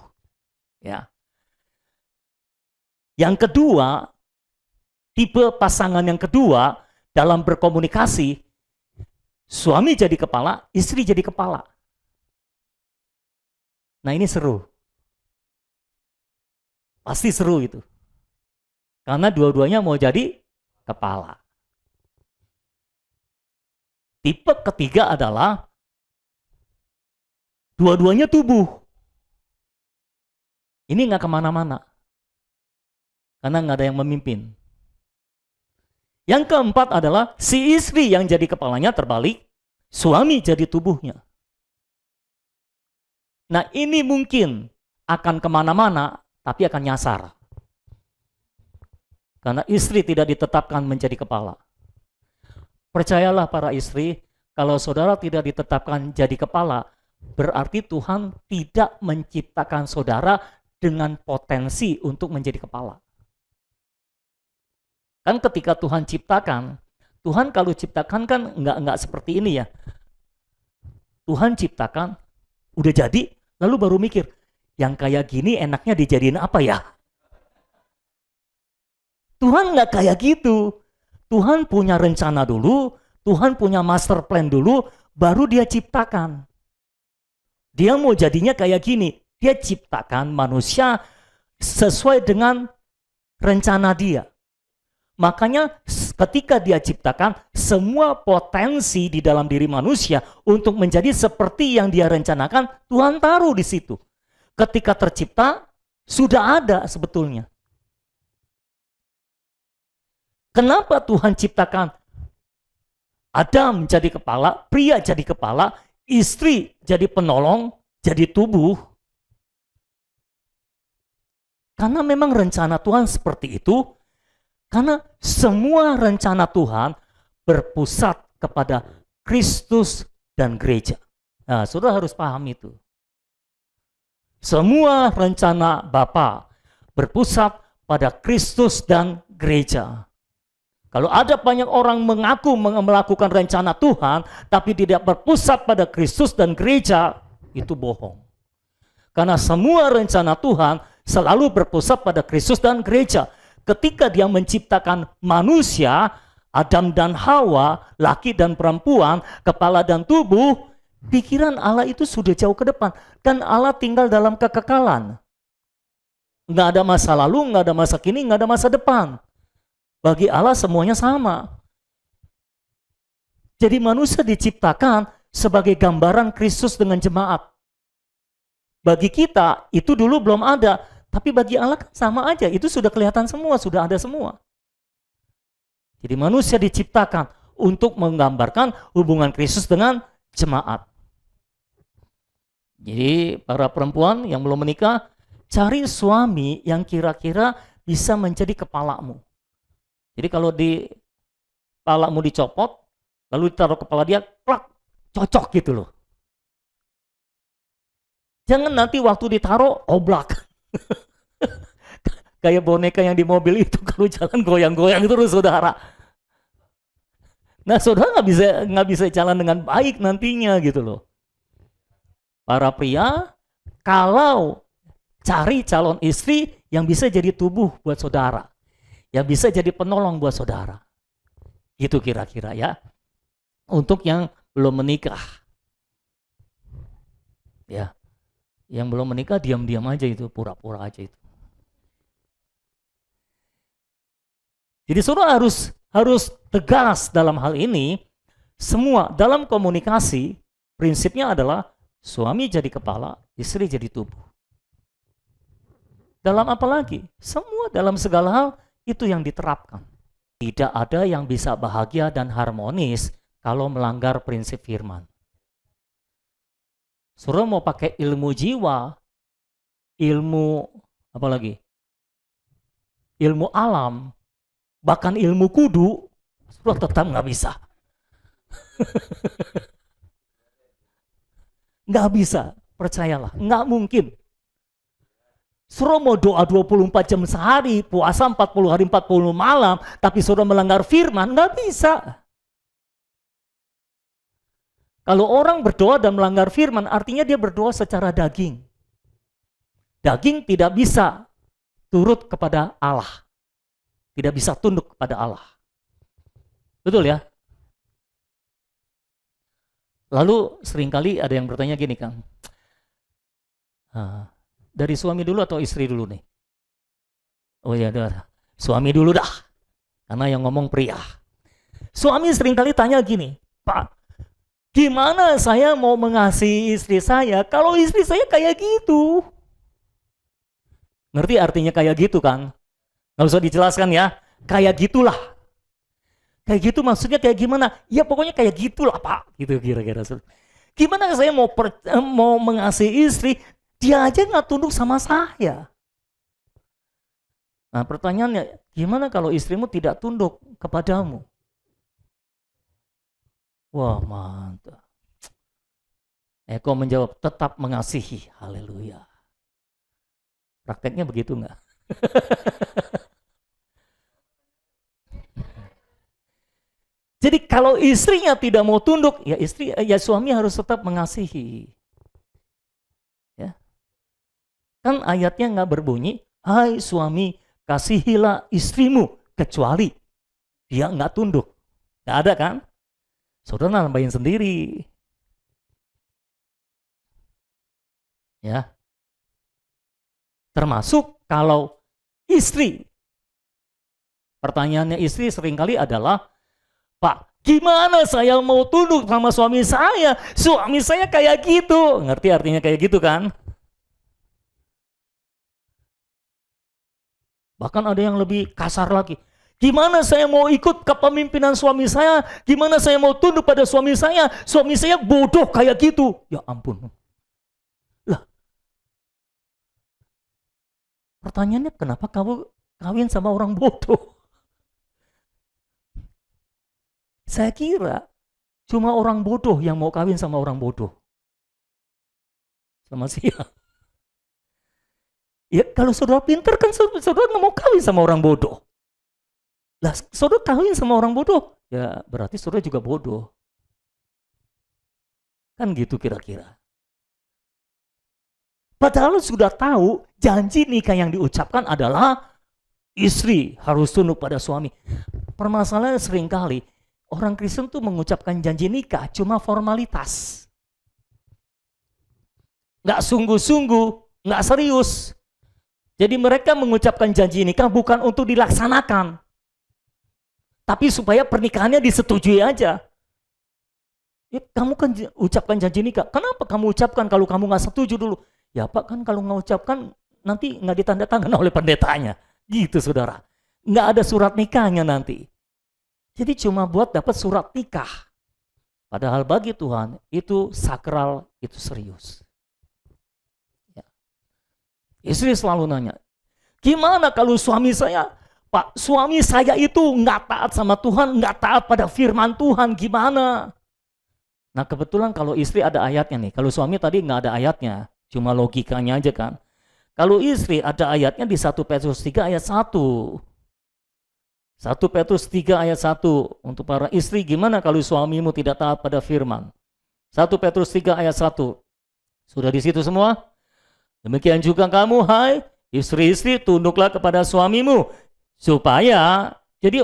Ya. Yang kedua, tipe pasangan yang kedua dalam berkomunikasi, suami jadi kepala, istri jadi kepala. Nah ini seru. Pasti seru itu. Karena dua-duanya mau jadi kepala. Tipe ketiga adalah dua-duanya tubuh. Ini nggak kemana-mana. Karena nggak ada yang memimpin. Yang keempat adalah si istri yang jadi kepalanya terbalik, suami jadi tubuhnya. Nah ini mungkin akan kemana-mana, tapi akan nyasar. Karena istri tidak ditetapkan menjadi kepala. Percayalah para istri, kalau saudara tidak ditetapkan jadi kepala, berarti Tuhan tidak menciptakan saudara dengan potensi untuk menjadi kepala. Kan ketika Tuhan ciptakan, Tuhan kalau ciptakan kan nggak seperti ini ya. Tuhan ciptakan, udah jadi, lalu baru mikir, yang kayak gini enaknya dijadiin apa ya? Tuhan nggak kayak gitu. Tuhan punya rencana dulu, Tuhan punya master plan dulu, baru dia ciptakan. Dia mau jadinya kayak gini. Dia ciptakan manusia sesuai dengan rencana dia. Makanya ketika dia ciptakan, semua potensi di dalam diri manusia untuk menjadi seperti yang dia rencanakan, Tuhan taruh di situ. Ketika tercipta, sudah ada sebetulnya. Kenapa Tuhan ciptakan Adam jadi kepala, pria jadi kepala, istri jadi penolong, jadi tubuh? Karena memang rencana Tuhan seperti itu, karena semua rencana Tuhan berpusat kepada Kristus dan gereja. Nah, saudara harus paham itu. Semua rencana Bapa berpusat pada Kristus dan gereja. Kalau ada banyak orang mengaku melakukan rencana Tuhan, tapi tidak berpusat pada Kristus dan gereja, itu bohong. Karena semua rencana Tuhan selalu berpusat pada Kristus dan gereja. Ketika dia menciptakan manusia, Adam dan Hawa, laki dan perempuan, kepala dan tubuh, pikiran Allah itu sudah jauh ke depan. Dan Allah tinggal dalam kekekalan. Nggak ada masa lalu, nggak ada masa kini, nggak ada masa depan. Bagi Allah semuanya sama. Jadi manusia diciptakan sebagai gambaran Kristus dengan jemaat. Bagi kita itu dulu belum ada, tapi bagi Allah kan sama aja. Itu sudah kelihatan semua, sudah ada semua. Jadi manusia diciptakan untuk menggambarkan hubungan Kristus dengan jemaat. Jadi para perempuan yang belum menikah, cari suami yang kira-kira bisa menjadi kepalamu. Jadi kalau di kepalamu dicopot, lalu ditaruh kepala dia, klak, cocok gitu loh. Jangan nanti waktu ditaruh, oblak. Kayak boneka yang di mobil itu, kalau jalan goyang-goyang terus saudara. Nah saudara nggak bisa jalan dengan baik nantinya gitu loh. Para pria, kalau cari calon istri yang bisa jadi tubuh buat saudara. Yang bisa jadi penolong buat saudara. Gitu kira-kira ya. Untuk yang belum menikah. Ya. Yang belum menikah diam-diam aja itu, pura-pura aja itu. Jadi saudara harus tegas dalam hal ini. Semua dalam komunikasi, prinsipnya adalah suami jadi kepala, istri jadi tubuh. Dalam apa lagi? Semua dalam segala hal itu yang diterapkan. Tidak ada yang bisa bahagia dan harmonis kalau melanggar prinsip firman. Saudara mau pakai ilmu jiwa, ilmu apa lagi? Ilmu alam, bahkan ilmu kudu, saudara tetap nggak bisa. Nggak bisa, percayalah, nggak mungkin. Saudara mau doa 24 jam sehari, puasa 40 hari 40 malam, tapi saudara melanggar firman, nggak bisa. Kalau orang berdoa dan melanggar firman, artinya dia berdoa secara daging. Daging tidak bisa turut kepada Allah. Tidak bisa tunduk kepada Allah. Betul ya? Lalu seringkali ada yang bertanya gini, Kang. Dari suami dulu atau istri dulu nih? Oh ya, suami dulu dah. Karena yang ngomong pria. Suami seringkali tanya gini, Pak, gimana saya mau mengasihi istri saya kalau istri saya kayak gitu? Ngerti artinya kayak gitu kan? Nggak usah dijelaskan ya. Kayak gitulah. Kayak gitu maksudnya kayak gimana? Ya pokoknya kayak gitulah Pak. Gitu kira-kira. Gimana saya mau mengasihi istri, dia aja nggak tunduk sama saya. Nah pertanyaannya, gimana kalau istrimu tidak tunduk kepadamu? Wah mantap. Eko menjawab, tetap mengasihi. Haleluya. Prakteknya begitu nggak? Jadi kalau istrinya tidak mau tunduk, ya suami harus tetap mengasihi. Ya. Kan ayatnya nggak berbunyi, hai suami kasihilah istrimu, kecuali dia nggak tunduk. Nggak ada kan? Saudara nambahin sendiri. Ya. Termasuk kalau istri. Pertanyaannya istri seringkali adalah, Pak, gimana saya mau tunduk sama suami saya? Suami saya kayak gitu. Ngerti artinya kayak gitu kan? Bahkan ada yang lebih kasar lagi. Gimana saya mau ikut kepemimpinan suami saya? Gimana saya mau tunduk pada suami saya? Suami saya bodoh kayak gitu. Ya ampun. Lah. Pertanyaannya kenapa kamu kawin sama orang bodoh? Saya kira cuma orang bodoh yang mau kawin sama orang bodoh. Sama siapa? Ya kalau saudara pintar kan saudara nggak mau kawin sama orang bodoh. Lah saudara kawin sama orang bodoh, ya berarti saudara juga bodoh. Kan gitu kira-kira. Padahal sudah tahu janji nikah yang diucapkan adalah istri harus tunduk pada suami. Permasalahannya seringkali orang Kristen tuh mengucapkan janji nikah cuma formalitas. Nggak sungguh-sungguh, nggak serius. Jadi mereka mengucapkan janji nikah bukan untuk dilaksanakan. Tapi supaya pernikahannya disetujui aja. Ya, kamu kan ucapkan janji nikah. Kenapa kamu ucapkan kalau kamu nggak setuju dulu? Ya Pak, kan kalau nggak ucapkan nanti nggak ditandatangan oleh pendetanya. Gitu saudara. Nggak ada surat nikahnya nanti. Jadi cuma buat dapat surat nikah. Padahal bagi Tuhan itu sakral, itu serius. Ya. Istri selalu nanya, gimana kalau suami saya, Pak, suami saya itu nggak taat sama Tuhan, nggak taat pada firman Tuhan, gimana? Nah kebetulan kalau istri ada ayatnya nih, kalau suami tadi nggak ada ayatnya, cuma logikanya aja kan. Kalau istri ada ayatnya di 1 Petrus 3 ayat 1. 1 Petrus 3 ayat 1. Untuk para istri, gimana kalau suamimu tidak taat pada firman? 1 Petrus 3 ayat 1. Sudah di situ semua? Demikian juga kamu, hai istri-istri, tunduklah kepada suamimu. Supaya, jadi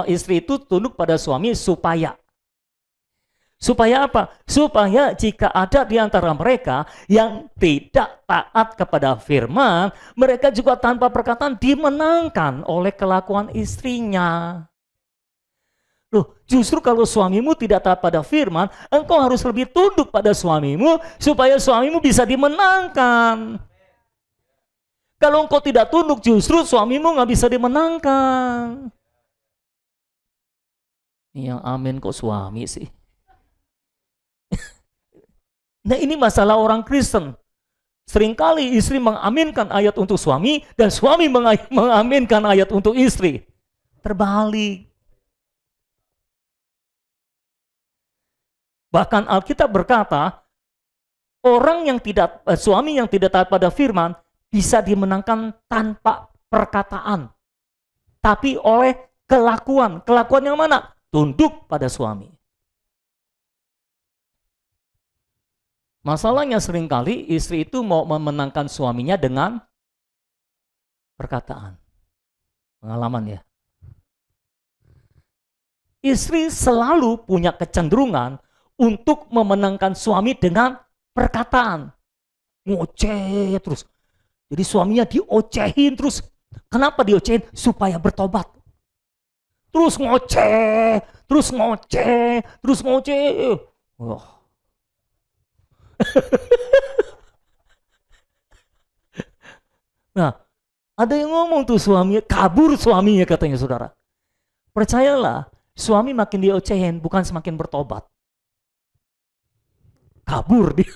istri itu tunduk pada suami supaya. Supaya apa? Supaya jika ada di antara mereka yang tidak taat kepada firman, mereka juga tanpa perkataan dimenangkan oleh kelakuan istrinya. Loh, justru kalau suamimu tidak taat pada firman, engkau harus lebih tunduk pada suamimu supaya suamimu bisa dimenangkan. Kalau engkau tidak tunduk, justru suamimu nggak bisa dimenangkan. Yang amin kok suami sih? Nah ini masalah orang Kristen. Seringkali istri mengaminkan ayat untuk suami dan suami mengaminkan ayat untuk istri. Terbalik. Bahkan Alkitab berkata, suami yang tidak taat pada firman bisa dimenangkan tanpa perkataan, tapi oleh kelakuan. Kelakuan yang mana? Tunduk pada suami. Masalahnya seringkali istri itu mau memenangkan suaminya dengan perkataan. Pengalaman ya. Istri selalu punya kecenderungan untuk memenangkan suami dengan perkataan. Ngoceh terus. Jadi suaminya diocehin terus. Kenapa diocehin? Supaya bertobat. Terus ngoceh, terus ngoceh, terus ngoceh. Oh. Nah, ada yang ngomong tuh suaminya, kabur suaminya katanya saudara. Percayalah, suami makin diocehin bukan semakin bertobat. Kabur dia.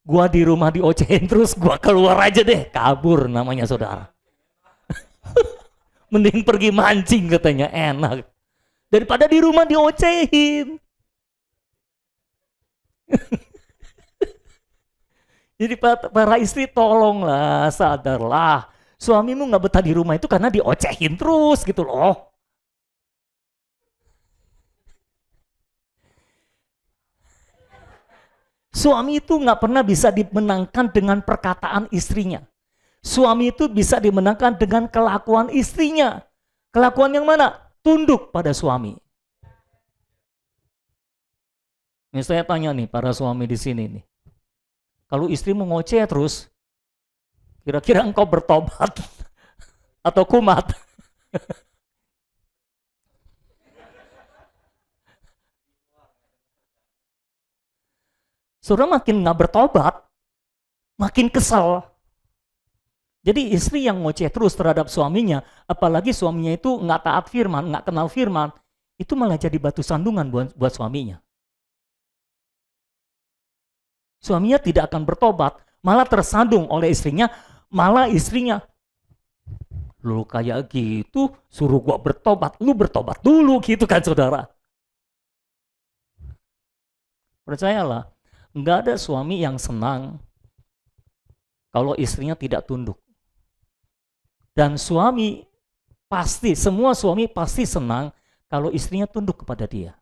Gua di rumah diocehin terus, gua keluar aja deh. Kabur namanya saudara. Mending pergi mancing katanya, enak. Daripada di rumah diocehin. Jadi para istri tolonglah, sadarlah. Suamimu gak betah di rumah itu karena diocehin terus gitu loh. Suami itu nggak pernah bisa dimenangkan dengan perkataan istrinya. Suami itu bisa dimenangkan dengan kelakuan istrinya. Kelakuan yang mana? Tunduk pada suami. Ini saya tanya nih para suami di sini nih. Kalau istrimu ngoceh terus, kira-kira engkau bertobat atau kumat? Saudara makin nggak bertobat, makin kesal. Jadi istri yang ngoceh terus terhadap suaminya, apalagi suaminya itu nggak taat firman, nggak kenal firman, itu malah jadi batu sandungan buat suaminya. Suaminya tidak akan bertobat, malah tersandung oleh istrinya, malah istrinya, lu kayak gitu, suruh gua bertobat, lu bertobat dulu gitu kan saudara. Percayalah, nggak ada suami yang senang kalau istrinya tidak tunduk. Dan semua suami pasti senang kalau istrinya tunduk kepada dia.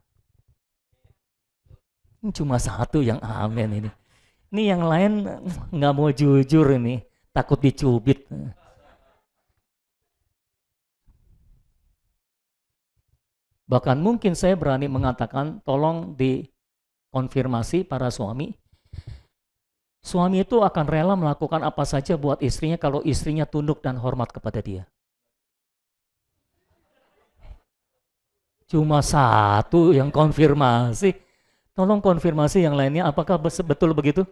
Cuma satu yang amin ini. Ini yang lain nggak mau jujur ini, takut dicubit. Bahkan mungkin saya berani mengatakan, tolong dikonfirmasi para suami. Suami itu akan rela melakukan apa saja buat istrinya kalau istrinya tunduk dan hormat kepada dia. Cuma satu yang konfirmasi. Tolong konfirmasi yang lainnya, apakah betul begitu?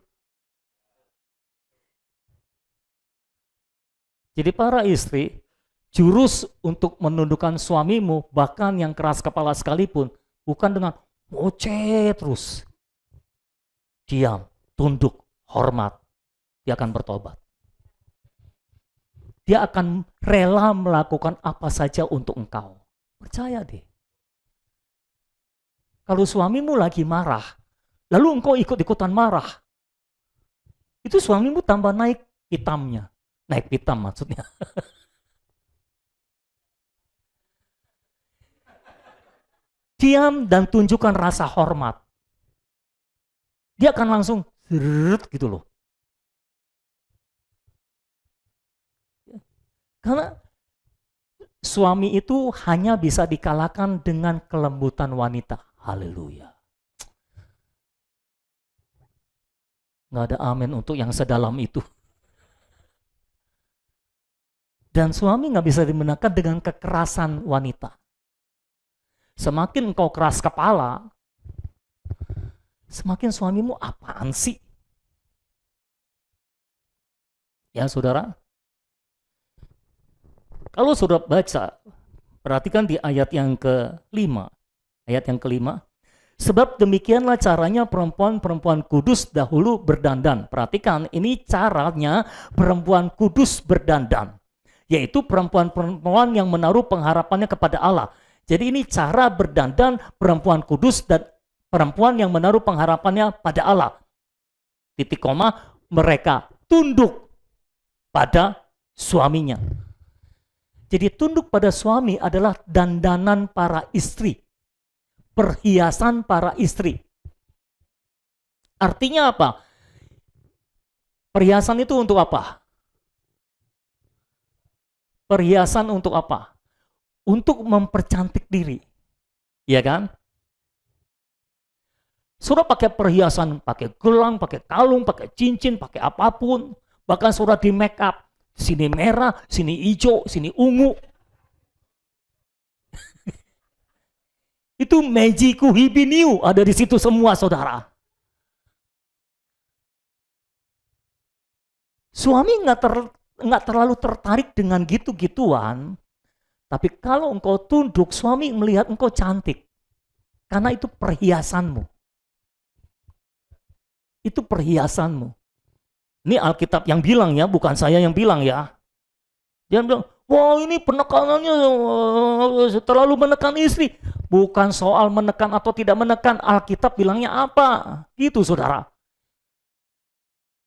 Jadi para istri, jurus untuk menundukkan suamimu, bahkan yang keras kepala sekalipun, bukan dengan ngoceh terus. Diam, tunduk, hormat. Dia akan bertobat. Dia akan rela melakukan apa saja untuk engkau. Percaya deh. Kalau suamimu lagi marah, lalu engkau ikut-ikutan marah, itu suamimu tambah naik hitamnya. Naik pitam maksudnya. Diam dan tunjukkan rasa hormat. Dia akan langsung gitu loh. Karena suami itu hanya bisa dikalahkan dengan kelembutan wanita. Haleluya. Nggak ada amin untuk yang sedalam itu. Dan suami nggak bisa dimenangkan dengan kekerasan wanita. Semakin engkau keras kepala, semakin suamimu apaan sih? Ya saudara, kalau saudara baca Perhatikan di ayat yang kelima. Ayat yang kelima. Sebab demikianlah caranya perempuan-perempuan kudus dahulu berdandan. Perhatikan, ini caranya perempuan kudus berdandan. Yaitu perempuan-perempuan yang menaruh pengharapannya kepada Allah. Jadi ini cara berdandan perempuan kudus dan perempuan yang menaruh pengharapannya pada Allah. Titik koma, mereka tunduk pada suaminya. Jadi tunduk pada suami adalah dandanan para istri, perhiasan para istri. Artinya apa? Perhiasan itu untuk apa? Perhiasan untuk apa? Untuk mempercantik diri. Iya kan? Saudara pakai perhiasan, pakai gelang, pakai kalung, pakai cincin, pakai apapun. Bahkan saudara di make up. Sini merah, sini hijau, sini ungu. Itu magiku hibiniu ada di situ semua, saudara. Suami nggak terlalu tertarik dengan gitu-gituan. Tapi kalau engkau tunduk, suami melihat engkau cantik. Karena itu perhiasanmu. Itu perhiasanmu. Ini Alkitab yang bilang ya, bukan saya yang bilang ya. Dia bilang, wah ini penekanannya terlalu menekan istri. Bukan soal menekan atau tidak menekan, Alkitab bilangnya apa? Gitu saudara.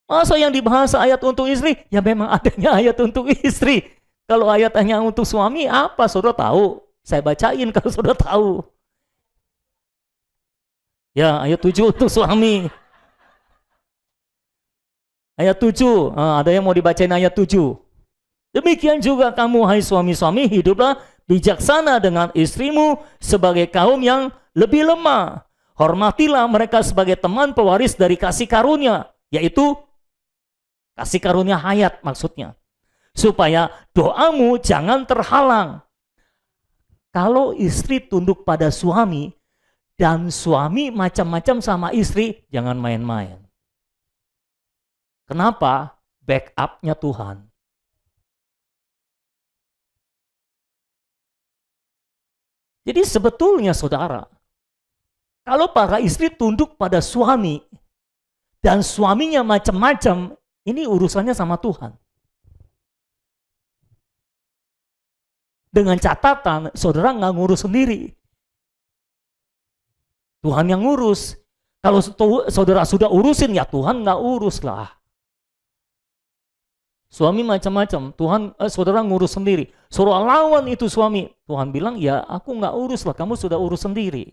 Masa yang dibahas ayat untuk istri? Ya memang adanya ayat untuk istri. Kalau ayat hanya untuk suami, apa saudara tahu? Saya bacain kalau saudara tahu. Ya ayat 7 untuk suami. Ayat 7, ada yang mau dibacain ayat 7. Demikian juga kamu, hai suami-suami, hiduplah bijaksana dengan istrimu sebagai kaum yang lebih lemah. Hormatilah mereka sebagai teman pewaris dari kasih karunia, yaitu kasih karunia hayat maksudnya. Supaya doamu jangan terhalang. Kalau istri tunduk pada suami, dan suami macam-macam sama istri, jangan main-main. Kenapa? Backupnya Tuhan. Jadi sebetulnya saudara, kalau para istri tunduk pada suami, dan suaminya macam-macam, ini urusannya sama Tuhan. Dengan catatan, saudara nggak ngurus sendiri. Tuhan yang ngurus. Kalau saudara sudah urusin, ya Tuhan nggak urus lah. Suami macam-macam, saudara ngurus sendiri. Suruh lawan itu suami. Tuhan bilang, ya aku nggak urus lah, kamu sudah urus sendiri.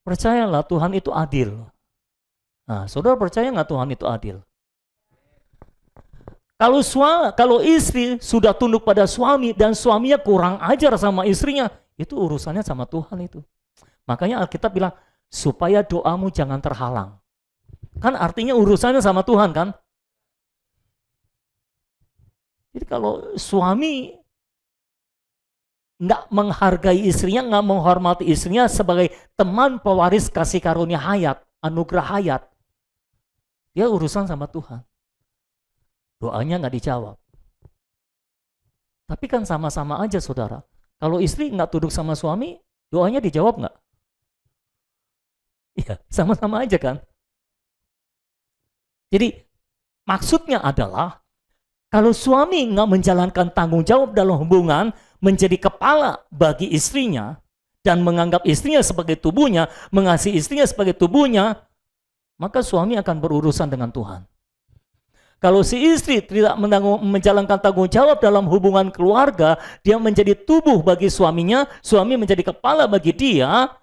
Percayalah Tuhan itu adil. Nah, saudara percaya nggak Tuhan itu adil? Kalau istri sudah tunduk pada suami dan suaminya kurang ajar sama istrinya, itu urusannya sama Tuhan itu. Makanya Alkitab bilang, supaya doamu jangan terhalang. Kan artinya urusannya sama Tuhan kan? Jadi kalau suami nggak menghargai istrinya, nggak menghormati istrinya sebagai teman pewaris kasih karunia hayat, anugerah hayat, dia urusan sama Tuhan. Doanya nggak dijawab. Tapi kan sama-sama aja saudara. Kalau istri nggak tunduk sama suami, doanya dijawab nggak? Iya, sama-sama aja kan? Jadi maksudnya adalah kalau suami nggak menjalankan tanggung jawab dalam hubungan, menjadi kepala bagi istrinya dan menganggap istrinya sebagai tubuhnya, mengasihi istrinya sebagai tubuhnya, maka suami akan berurusan dengan Tuhan. Kalau si istri tidak menjalankan tanggung jawab dalam hubungan keluarga, dia menjadi tubuh bagi suaminya, suami menjadi kepala bagi dia,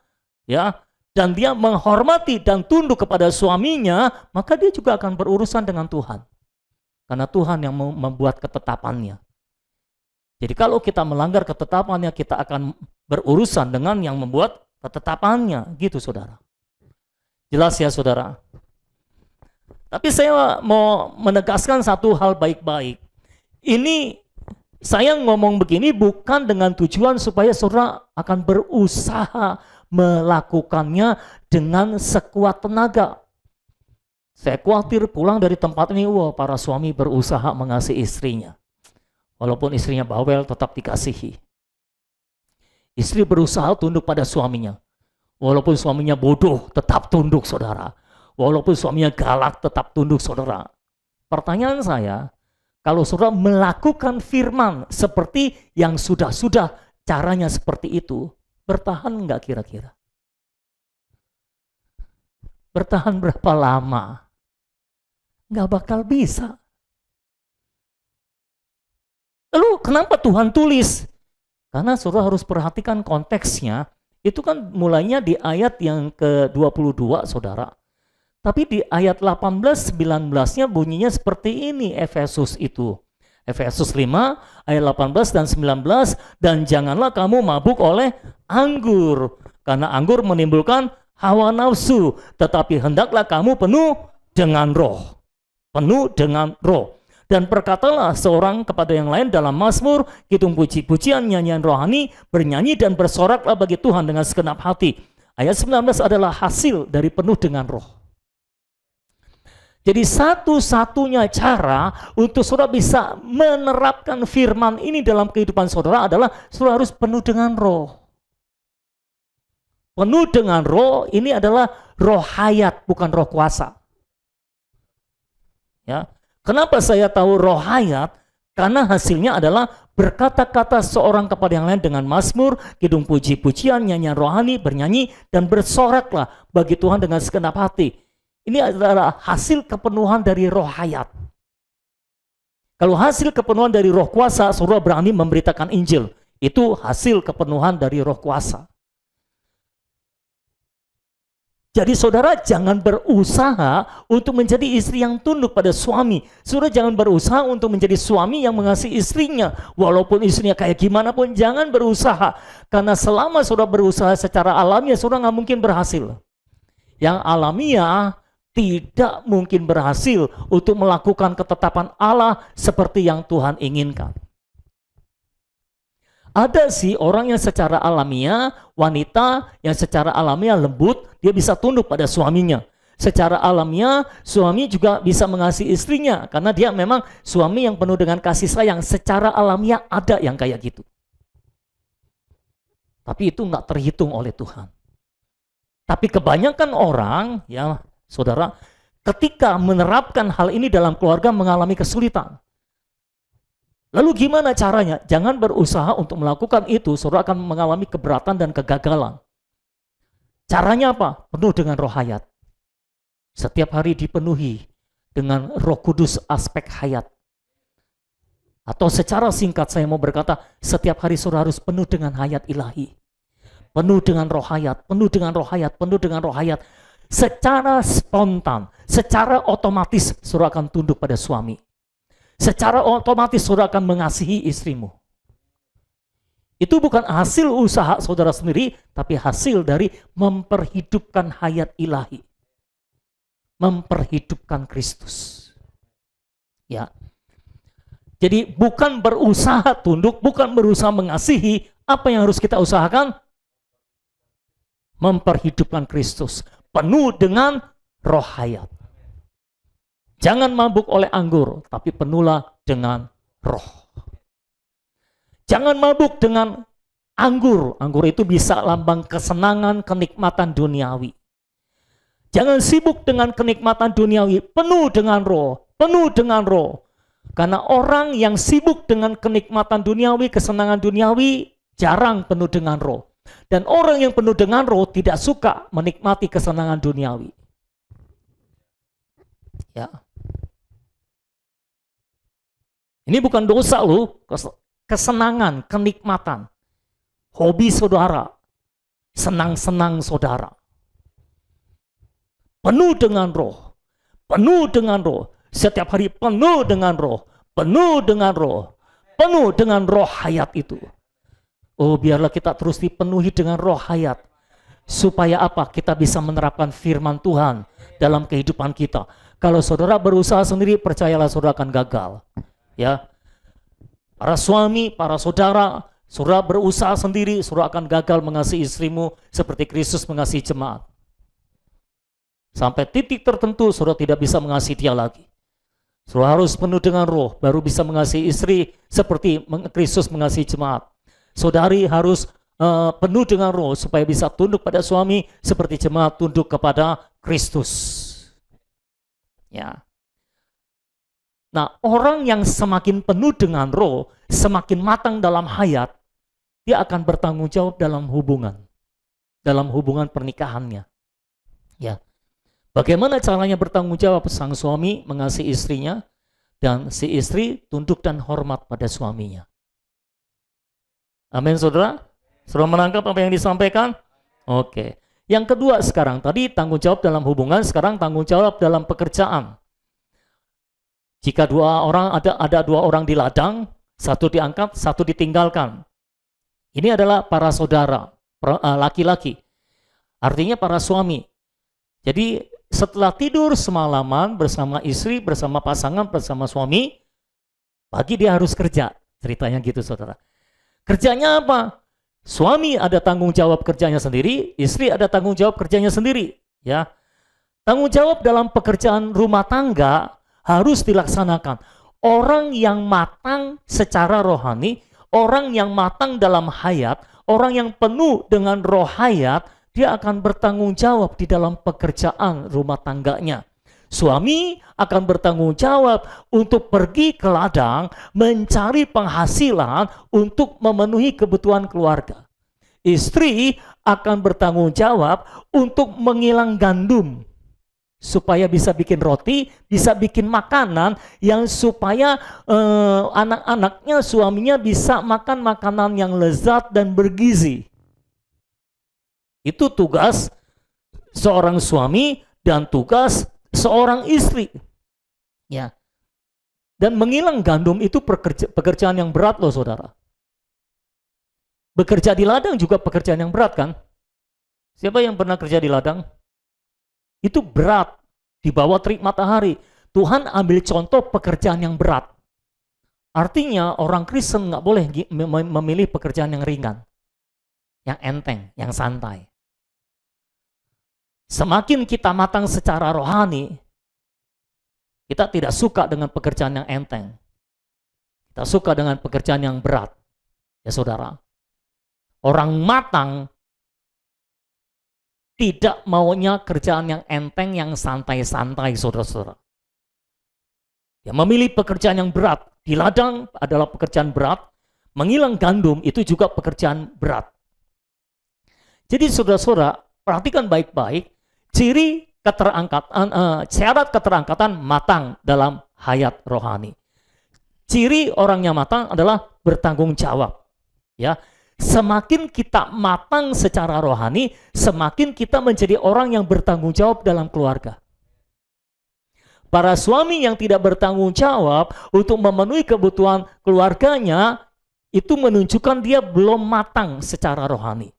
ya. Dan dia menghormati dan tunduk kepada suaminya, maka dia juga akan berurusan dengan Tuhan. Karena Tuhan yang membuat ketetapannya. Jadi kalau kita melanggar ketetapannya, kita akan berurusan dengan yang membuat ketetapannya. Gitu saudara. Jelas ya saudara? Tapi saya mau menegaskan satu hal baik-baik. Ini saya ngomong begini bukan dengan tujuan supaya saudara akan berusaha melakukannya dengan sekuat tenaga. Saya khawatir pulang dari tempat ini, wah para suami berusaha mengasihi istrinya. Walaupun istrinya bawel tetap dikasihi. Istri berusaha tunduk pada suaminya. Walaupun suaminya bodoh tetap tunduk, saudara. Walaupun suaminya galak tetap tunduk, saudara. Pertanyaan saya, kalau saudara melakukan firman seperti yang sudah-sudah caranya seperti itu, bertahan enggak kira-kira? Bertahan berapa lama? Enggak bakal bisa. Lalu kenapa Tuhan tulis? Karena saudara harus perhatikan konteksnya, itu kan mulainya di ayat yang ke-22, saudara. Tapi di ayat 18-19-nya bunyinya seperti ini Efesus itu. Efesus 5 ayat 18 dan 19, dan janganlah kamu mabuk oleh anggur, karena anggur menimbulkan hawa nafsu, tetapi hendaklah kamu penuh dengan roh. Penuh dengan roh. Dan berkatalah seorang kepada yang lain dalam mazmur, kidung puji-pujian, nyanyian rohani, bernyanyi dan bersoraklah bagi Tuhan dengan segenap hati. Ayat 19 adalah hasil dari penuh dengan roh. Jadi satu-satunya cara untuk saudara bisa menerapkan firman ini dalam kehidupan saudara adalah saudara harus penuh dengan roh. Penuh dengan roh ini adalah roh hayat, bukan roh kuasa. Ya. Kenapa saya tahu roh hayat? Karena hasilnya adalah berkata-kata seorang kepada yang lain dengan mazmur, kidung puji-pujian, nyanyian rohani, bernyanyi, dan bersoraklah bagi Tuhan dengan segenap hati. Ini adalah hasil kepenuhan dari roh hayat. Kalau hasil kepenuhan dari roh kuasa, saudara berani memberitakan Injil. Itu hasil kepenuhan dari roh kuasa. Jadi saudara jangan berusaha untuk menjadi istri yang tunduk pada suami. Saudara jangan berusaha untuk menjadi suami yang mengasihi istrinya. Walaupun istrinya kayak gimana pun jangan berusaha. Karena selama saudara berusaha secara alamiah, saudara nggak mungkin berhasil. Yang alamiah tidak mungkin berhasil untuk melakukan ketetapan Allah seperti yang Tuhan inginkan. Ada sih orang yang secara alamiah, wanita yang secara alamiah lembut, dia bisa tunduk pada suaminya. Secara alamiah, suami juga bisa mengasihi istrinya, karena dia memang suami yang penuh dengan kasih sayang. Secara alamiah ada yang kayak gitu. Tapi itu nggak terhitung oleh Tuhan. Tapi kebanyakan orang, ya saudara, ketika menerapkan hal ini dalam keluarga mengalami kesulitan. Lalu gimana caranya? Jangan berusaha untuk melakukan itu, saudara akan mengalami keberatan dan kegagalan. Caranya apa? Penuh dengan roh hayat. Setiap hari dipenuhi dengan Roh Kudus aspek hayat. Atau secara singkat saya mau berkata, setiap hari saudara harus penuh dengan hayat ilahi. Penuh dengan roh hayat, penuh dengan roh hayat, penuh dengan roh hayat. Secara spontan, secara otomatis saudara akan tunduk pada suami. Secara otomatis saudara akan mengasihi istrimu. Itu bukan hasil usaha saudara sendiri, tapi hasil dari memperhidupkan hayat ilahi. Memperhidupkan Kristus. Ya. Jadi bukan berusaha tunduk, bukan berusaha mengasihi. Apa yang harus kita usahakan? Memperhidupkan Kristus. Penuh dengan roh hayat. Jangan mabuk oleh anggur, tapi penuhlah dengan roh. Jangan mabuk dengan anggur. Anggur itu bisa lambang kesenangan, kenikmatan duniawi. Jangan sibuk dengan kenikmatan duniawi, penuh dengan roh, penuh dengan roh. Karena orang yang sibuk dengan kenikmatan duniawi, kesenangan duniawi, jarang penuh dengan roh. Dan orang yang penuh dengan roh tidak suka menikmati kesenangan duniawi. Ya. Ini bukan dosa loh, kesenangan, kenikmatan, hobi saudara, senang-senang saudara. Penuh dengan roh, penuh dengan roh, setiap hari penuh dengan roh, penuh dengan roh, penuh dengan roh hayat itu. Oh, biarlah kita terus dipenuhi dengan roh hayat. Supaya apa? Kita bisa menerapkan firman Tuhan dalam kehidupan kita. Kalau saudara berusaha sendiri, percayalah saudara akan gagal. Ya, para suami, para saudara, saudara berusaha sendiri, saudara akan gagal mengasihi istrimu seperti Kristus mengasihi jemaat. Sampai titik tertentu, saudara tidak bisa mengasihi dia lagi. Saudara harus penuh dengan roh, baru bisa mengasihi istri seperti Kristus mengasihi jemaat. Saudari harus penuh dengan roh supaya bisa tunduk pada suami seperti jemaat tunduk kepada Kristus. Ya. Nah, orang yang semakin penuh dengan roh, semakin matang dalam hayat, dia akan bertanggung jawab dalam hubungan pernikahannya. Ya. Bagaimana caranya bertanggung jawab? Sang suami mengasihi istrinya dan si istri tunduk dan hormat pada suaminya. Amin, saudara. Saudara menangkap apa yang disampaikan? Oke. Yang kedua sekarang, tadi tanggung jawab dalam hubungan, sekarang tanggung jawab dalam pekerjaan. Jika ada dua orang di ladang, satu diangkat, satu ditinggalkan. Ini adalah para saudara, laki-laki. Artinya para suami. Jadi setelah tidur semalaman bersama istri, bersama pasangan, bersama suami, pagi dia harus kerja. Ceritanya gitu, saudara. Kerjanya apa? Suami ada tanggung jawab kerjanya sendiri, istri ada tanggung jawab kerjanya sendiri. Ya, tanggung jawab dalam pekerjaan rumah tangga harus dilaksanakan. Orang yang matang secara rohani, orang yang matang dalam hayat, orang yang penuh dengan roh hayat, dia akan bertanggung jawab di dalam pekerjaan rumah tangganya. Suami akan bertanggung jawab untuk pergi ke ladang mencari penghasilan untuk memenuhi kebutuhan keluarga. Istri akan bertanggung jawab untuk mengilang gandum supaya bisa bikin roti, bisa bikin makanan yang supaya anak-anaknya, suaminya bisa makan makanan yang lezat dan bergizi. Itu tugas seorang suami dan tugas seorang istri. Ya. Dan mengilang gandum itu pekerjaan yang berat loh, saudara. Bekerja di ladang juga pekerjaan yang berat kan? Siapa yang pernah kerja di ladang? Itu berat. Di bawah terik matahari. Tuhan ambil contoh pekerjaan yang berat. Artinya orang Kristen nggak boleh memilih pekerjaan yang ringan. Yang enteng, yang santai. Semakin kita matang secara rohani, kita tidak suka dengan pekerjaan yang enteng. Kita suka dengan pekerjaan yang berat. Ya saudara. Orang matang tidak maunya kerjaan yang enteng, yang santai-santai, saudara-saudara. Ya, memilih pekerjaan yang berat. Di ladang adalah pekerjaan berat. Mengilang gandum itu juga pekerjaan berat. Jadi saudara-saudara, perhatikan baik-baik. Ciri keterangkatan, syarat keterangkatan matang dalam hayat rohani. Ciri orangnya matang adalah bertanggung jawab. Ya, semakin kita matang secara rohani, semakin kita menjadi orang yang bertanggung jawab dalam keluarga. Para suami yang tidak bertanggung jawab untuk memenuhi kebutuhan keluarganya, itu menunjukkan dia belum matang secara rohani.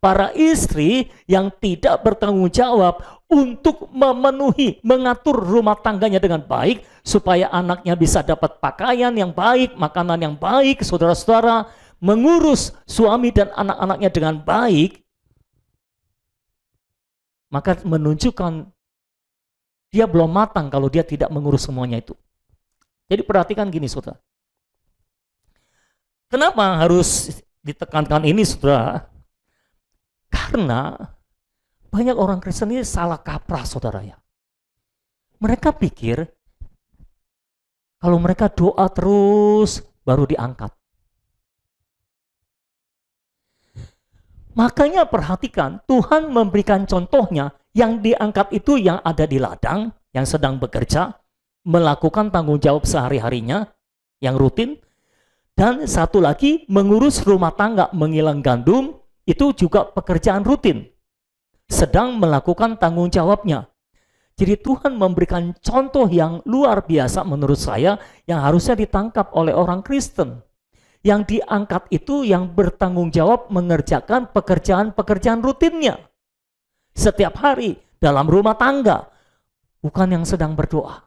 Para istri yang tidak bertanggung jawab untuk memenuhi, mengatur rumah tangganya dengan baik, supaya anaknya bisa dapat pakaian yang baik, makanan yang baik, saudara-saudara, mengurus suami dan anak-anaknya dengan baik, maka menunjukkan dia belum matang kalau dia tidak mengurus semuanya itu. Jadi perhatikan gini, saudara. Kenapa harus ditekankan ini, saudara? Karena banyak orang Kristen ini salah kaprah, saudara ya. Mereka pikir kalau mereka doa terus baru diangkat. Makanya perhatikan, Tuhan memberikan contohnya, yang diangkat itu yang ada di ladang, yang sedang bekerja, melakukan tanggung jawab sehari-harinya, yang rutin. Dan satu lagi, mengurus rumah tangga, mengilang gandum, itu juga pekerjaan rutin, sedang melakukan tanggung jawabnya. Jadi Tuhan memberikan contoh yang luar biasa menurut saya, yang harusnya ditangkap oleh orang Kristen. Yang diangkat itu yang bertanggung jawab mengerjakan pekerjaan-pekerjaan rutinnya setiap hari dalam rumah tangga, bukan yang sedang berdoa.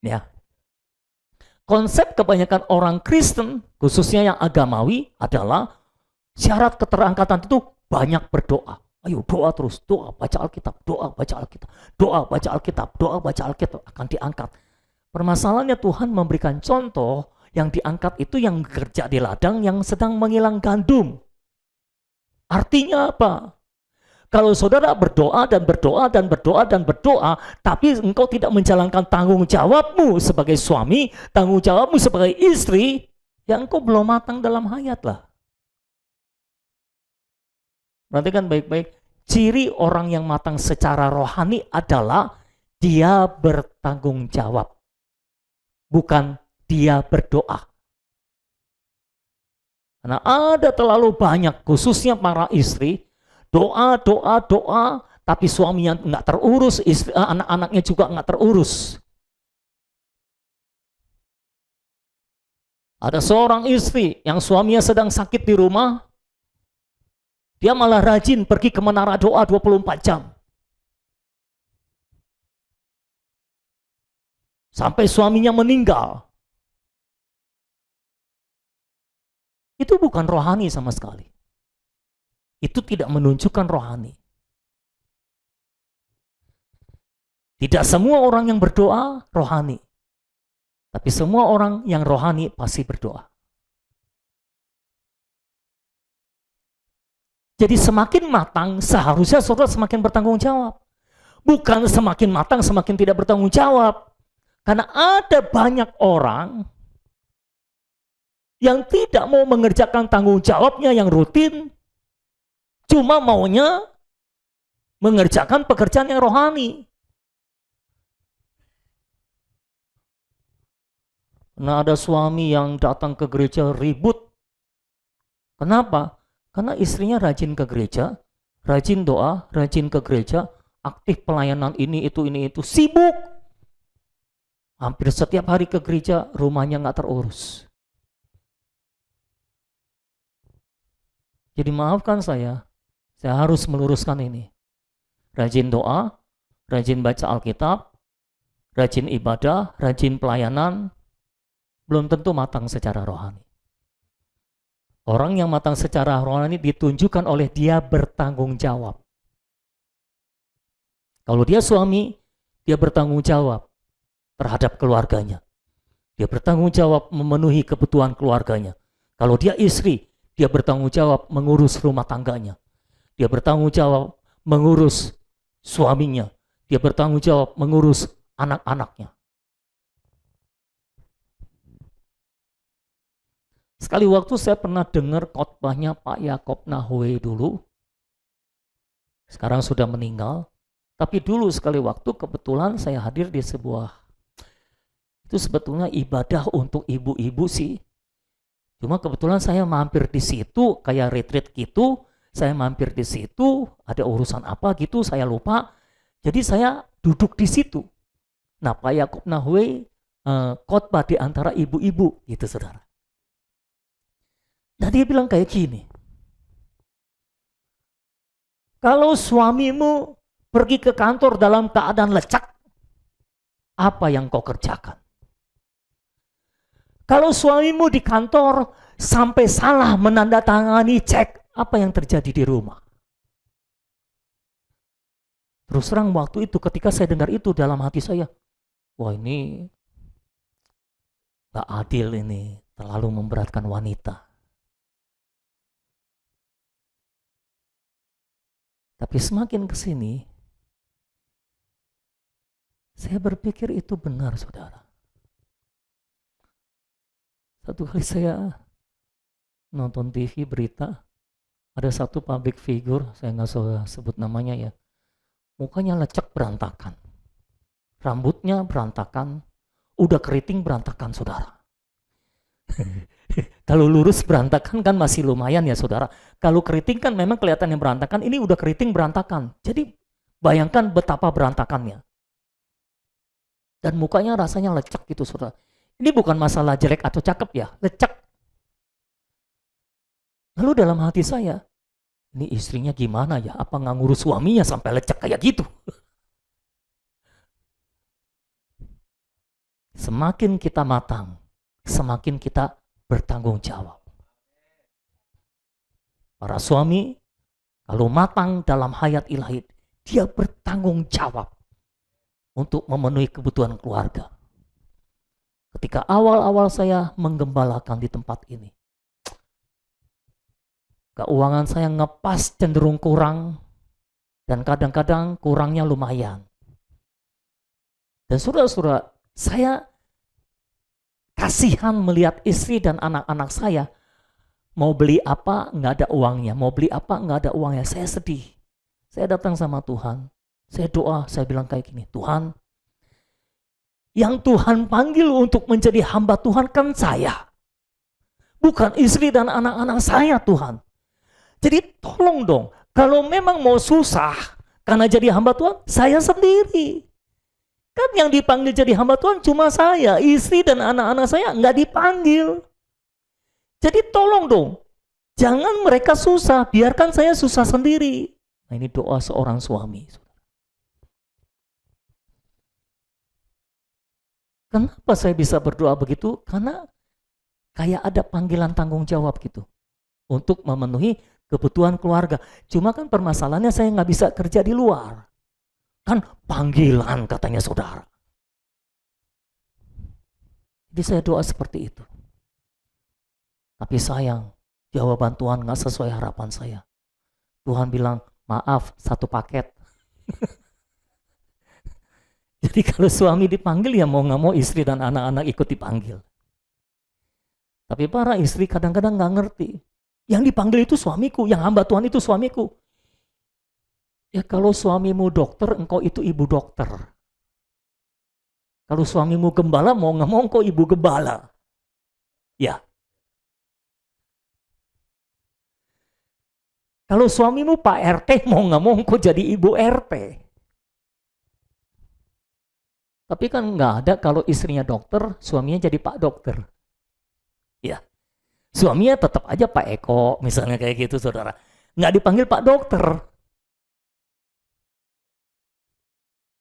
Ya. Konsep kebanyakan orang Kristen, khususnya yang agamawi, adalah syarat keterangkatan itu banyak berdoa. Ayo doa terus, doa, baca Alkitab, doa, baca Alkitab, doa, baca Alkitab, doa, baca Alkitab, akan diangkat. Permasalahannya Tuhan memberikan contoh, yang diangkat itu yang bekerja di ladang yang sedang mengilang gandum. Artinya apa? Kalau saudara berdoa dan berdoa dan berdoa dan berdoa, tapi engkau tidak menjalankan tanggung jawabmu sebagai suami, tanggung jawabmu sebagai istri, ya engkau belum matang dalam hayat lah. Perhatikan baik-baik, ciri orang yang matang secara rohani adalah dia bertanggung jawab, bukan dia berdoa. Karena ada terlalu banyak, khususnya para istri, doa, tapi suaminya nggak terurus, anak-anaknya juga nggak terurus. Ada seorang istri yang suaminya sedang sakit di rumah, dia malah rajin pergi ke menara doa 24 jam. Sampai suaminya meninggal. Itu bukan rohani sama sekali. Itu tidak menunjukkan rohani. Tidak semua orang yang berdoa rohani. Tapi semua orang yang rohani pasti berdoa. Jadi semakin matang, seharusnya saudara semakin bertanggung jawab. Bukan semakin matang, semakin tidak bertanggung jawab. Karena ada banyak orang yang tidak mau mengerjakan tanggung jawabnya yang rutin, cuma maunya mengerjakan pekerjaan yang rohani. Nah, ada suami yang datang ke gereja ribut. Kenapa? Karena istrinya rajin ke gereja, rajin doa, rajin ke gereja, aktif pelayanan ini, itu, sibuk. Hampir setiap hari ke gereja, rumahnya nggak terurus. Jadi maafkan saya harus meluruskan ini. Rajin doa, rajin baca Alkitab, rajin ibadah, rajin pelayanan, belum tentu matang secara rohani. Orang yang matang secara rohani ditunjukkan oleh dia bertanggung jawab. Kalau dia suami, dia bertanggung jawab terhadap keluarganya. Dia bertanggung jawab memenuhi kebutuhan keluarganya. Kalau dia istri, dia bertanggung jawab mengurus rumah tangganya. Dia bertanggung jawab mengurus suaminya. Dia bertanggung jawab mengurus anak-anaknya. Sekali waktu saya pernah dengar khotbahnya Pak Yakob Nahue dulu. Sekarang sudah meninggal. Tapi dulu sekali waktu kebetulan saya hadir di sebuah, itu sebetulnya ibadah untuk ibu-ibu sih. Cuma kebetulan saya mampir di situ, kayak retreat gitu, saya mampir di situ, ada urusan apa gitu, saya lupa. Jadi saya duduk di situ. Nah, Pak Yakob Nahue khotbah di antara ibu-ibu gitu, saudara. Nah, dia bilang kayak gini. Kalau suamimu pergi ke kantor dalam keadaan lecak, apa yang kau kerjakan? Kalau suamimu di kantor sampai salah menandatangani cek, apa yang terjadi di rumah? Terus terang waktu itu ketika saya dengar itu dalam hati saya, wah ini gak adil ini, terlalu memberatkan wanita. Tapi semakin ke sini, saya berpikir itu benar, saudara. Satu kali saya nonton TV berita, ada satu public figure, saya nggak usah sebut namanya ya, mukanya lecek berantakan, rambutnya berantakan, udah keriting berantakan, saudara. Kalau lurus berantakan kan masih lumayan ya, saudara. Kalau keriting kan memang kelihatannya berantakan, ini udah keriting berantakan. Jadi bayangkan betapa berantakannya. Dan mukanya rasanya lecek gitu, saudara. Ini bukan masalah jelek atau cakep ya, lecek. Lalu dalam hati saya, ini istrinya gimana ya? Apa nggak ngurus suaminya sampai lecek kayak gitu? Semakin kita matang, semakin kita bertanggung jawab. Para suami, Kalau matang dalam hayat ilahi, dia bertanggung jawab untuk memenuhi kebutuhan keluarga. Ketika awal-awal saya menggembalakan di tempat ini, keuangan saya ngepas cenderung kurang, dan kadang-kadang kurangnya lumayan. Dan saudara-saudara, saya kasihan melihat istri dan anak-anak saya mau beli apa nggak ada uangnya, mau beli apa nggak ada uangnya. Saya sedih. Saya datang sama Tuhan, saya doa, saya bilang kayak gini, Tuhan, yang Tuhan panggil untuk menjadi hamba Tuhan kan saya, bukan istri dan anak-anak saya, Tuhan. Jadi tolong dong, kalau memang mau susah karena jadi hamba Tuhan, saya sendiri. Kan yang dipanggil jadi hamba Tuhan cuma saya, istri dan anak-anak saya nggak dipanggil. Jadi tolong dong, jangan mereka susah, biarkan saya susah sendiri. Nah, ini doa seorang suami. Kenapa saya bisa berdoa begitu? Karena kayak ada panggilan tanggung jawab gitu untuk memenuhi kebutuhan keluarga. Cuma kan permasalahannya saya nggak bisa kerja di luar. Kan panggilan katanya saudara. Jadi saya doa seperti itu. Tapi sayang, jawaban Tuhan nggak sesuai harapan saya. Tuhan bilang, maaf, satu paket. Jadi kalau suami dipanggil ya mau nggak mau istri dan anak-anak ikut dipanggil. Tapi para istri kadang-kadang nggak ngerti. Yang dipanggil itu suamiku, yang hamba Tuhan itu suamiku. Ya kalau suamimu dokter, engkau itu ibu dokter. Kalau suamimu gembala, mau nggak mau engkau ibu gembala. Ya. Kalau suamimu Pak RT, mau nggak mau engkau jadi ibu RT. Tapi kan nggak ada kalau istrinya dokter, suaminya jadi Pak Dokter. Ya, suaminya tetap aja Pak Eko, misalnya kayak gitu saudara. Nggak dipanggil Pak Dokter.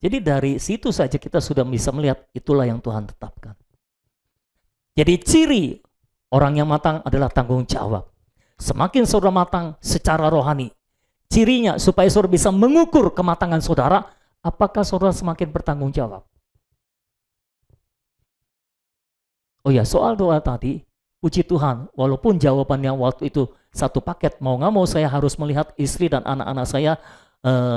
Jadi dari situ saja kita sudah bisa melihat itulah yang Tuhan tetapkan. Jadi ciri orang yang matang adalah tanggung jawab. Semakin saudara matang secara rohani, cirinya supaya saudara bisa mengukur kematangan saudara, apakah saudara semakin bertanggung jawab. Oh ya, soal doa tadi, puji Tuhan, walaupun jawabannya waktu itu satu paket, mau nggak mau saya harus melihat istri dan anak-anak saya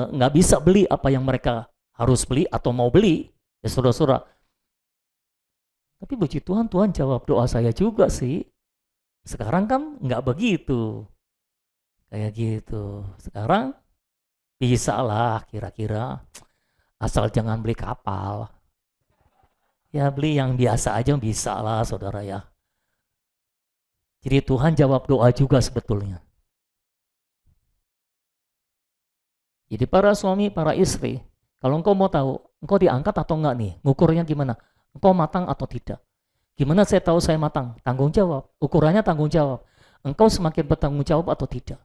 nggak bisa beli apa yang mereka harus beli atau mau beli, ya saudara-saudara. Tapi puji Tuhan, Tuhan jawab doa saya juga sih. Sekarang kan nggak begitu, kayak gitu. Sekarang bisa lah kira-kira, asal jangan beli kapal. Ya beli yang biasa aja bisa lah saudara ya. Jadi Tuhan jawab doa juga sebetulnya. Jadi para suami, para istri, kalau engkau mau tahu, engkau diangkat atau enggak nih, ngukurnya gimana? Engkau matang atau tidak? Gimana saya tahu saya matang? Tanggung jawab, ukurannya tanggung jawab. Engkau semakin bertanggung jawab atau tidak?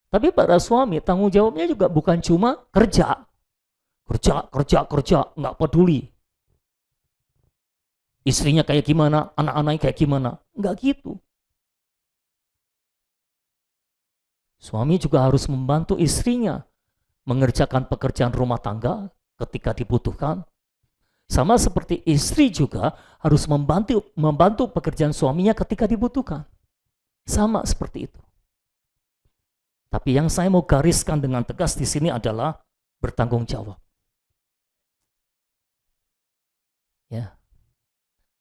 Tapi para suami, tanggung jawabnya juga bukan cuma kerja. Kerja, enggak peduli. Istrinya kayak gimana, anak-anaknya kayak gimana. Enggak gitu. Suami juga harus membantu istrinya mengerjakan pekerjaan rumah tangga ketika dibutuhkan. Sama seperti istri juga harus membantu pekerjaan suaminya ketika dibutuhkan. Sama seperti itu. Tapi yang saya mau gariskan dengan tegas di sini adalah bertanggung jawab. Ya.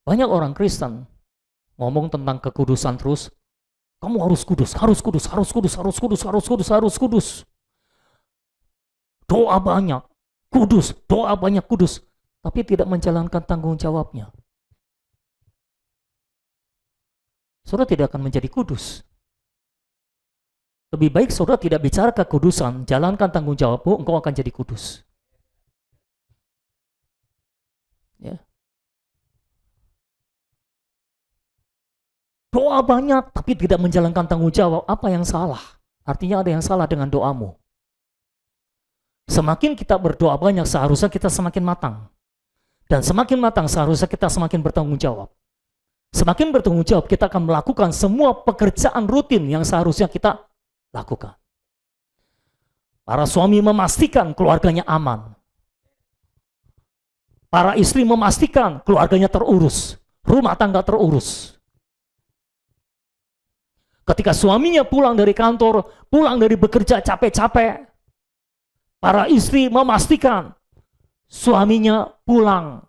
Banyak orang Kristen ngomong tentang kekudusan terus. Kamu harus kudus, harus kudus, harus kudus, harus kudus, harus kudus, harus kudus. Doa banyak, kudus, doa banyak, kudus. Tapi tidak menjalankan tanggung jawabnya. Saudara tidak akan menjadi kudus. Lebih baik saudara tidak bicara kekudusan, jalankan tanggung jawabmu, engkau akan jadi kudus. Ya. Doa banyak tapi tidak menjalankan tanggung jawab, apa yang salah? Artinya ada yang salah dengan doamu. Semakin kita berdoa banyak, seharusnya kita semakin matang. Dan semakin matang, seharusnya kita semakin bertanggung jawab. Semakin bertanggung jawab, kita akan melakukan semua pekerjaan rutin yang seharusnya kita lakukan. Para suami memastikan keluarganya aman. Para istri memastikan keluarganya terurus, rumah tangga terurus. Ketika suaminya pulang dari kantor, pulang dari bekerja capek-capek, para istri memastikan suaminya pulang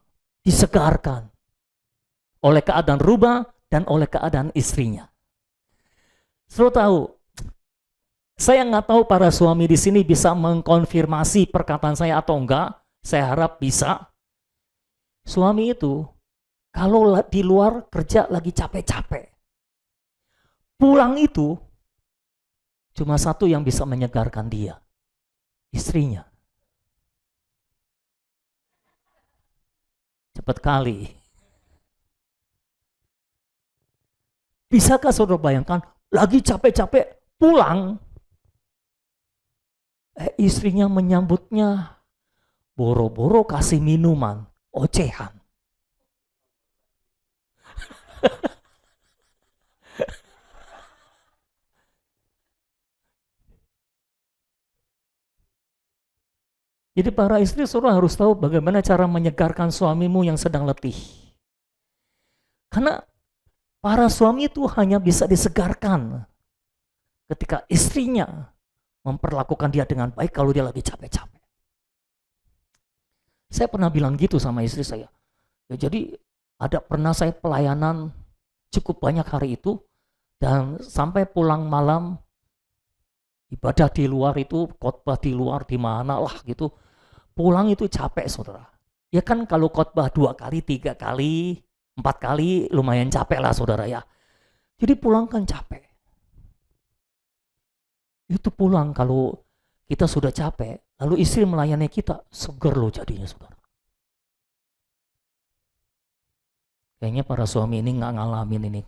disegarkan oleh keadaan rumah dan oleh keadaan istrinya. Saudara tahu, saya nggak tahu para suami di sini bisa mengkonfirmasi perkataan saya atau enggak. Saya harap bisa. Suami itu kalau di luar kerja lagi capek-capek, pulang itu cuma satu yang bisa menyegarkan dia, istrinya. Cepat kali. Bisakah saudara bayangkan, lagi capek-capek pulang, istrinya menyambutnya, boro-boro kasih minuman, ocehan. Jadi para istri saudara harus tahu bagaimana cara menyegarkan suamimu yang sedang letih. Karena para suami itu hanya bisa disegarkan ketika istrinya memperlakukan dia dengan baik kalau dia lagi capek-capek. Saya pernah bilang gitu sama istri saya. Ya, jadi pernah saya pelayanan cukup banyak hari itu, dan sampai pulang malam ibadah di luar itu, khotbah di luar di mana lah gitu. Pulang itu capek saudara. Ya kan kalau khotbah 2 kali, 3 kali, 4 kali lumayan capek lah saudara ya. Jadi pulang kan capek. Itu pulang kalau kita sudah capek, lalu istri melayani kita, seger loh jadinya saudara. Kayaknya para suami ini nggak ngalamin ini.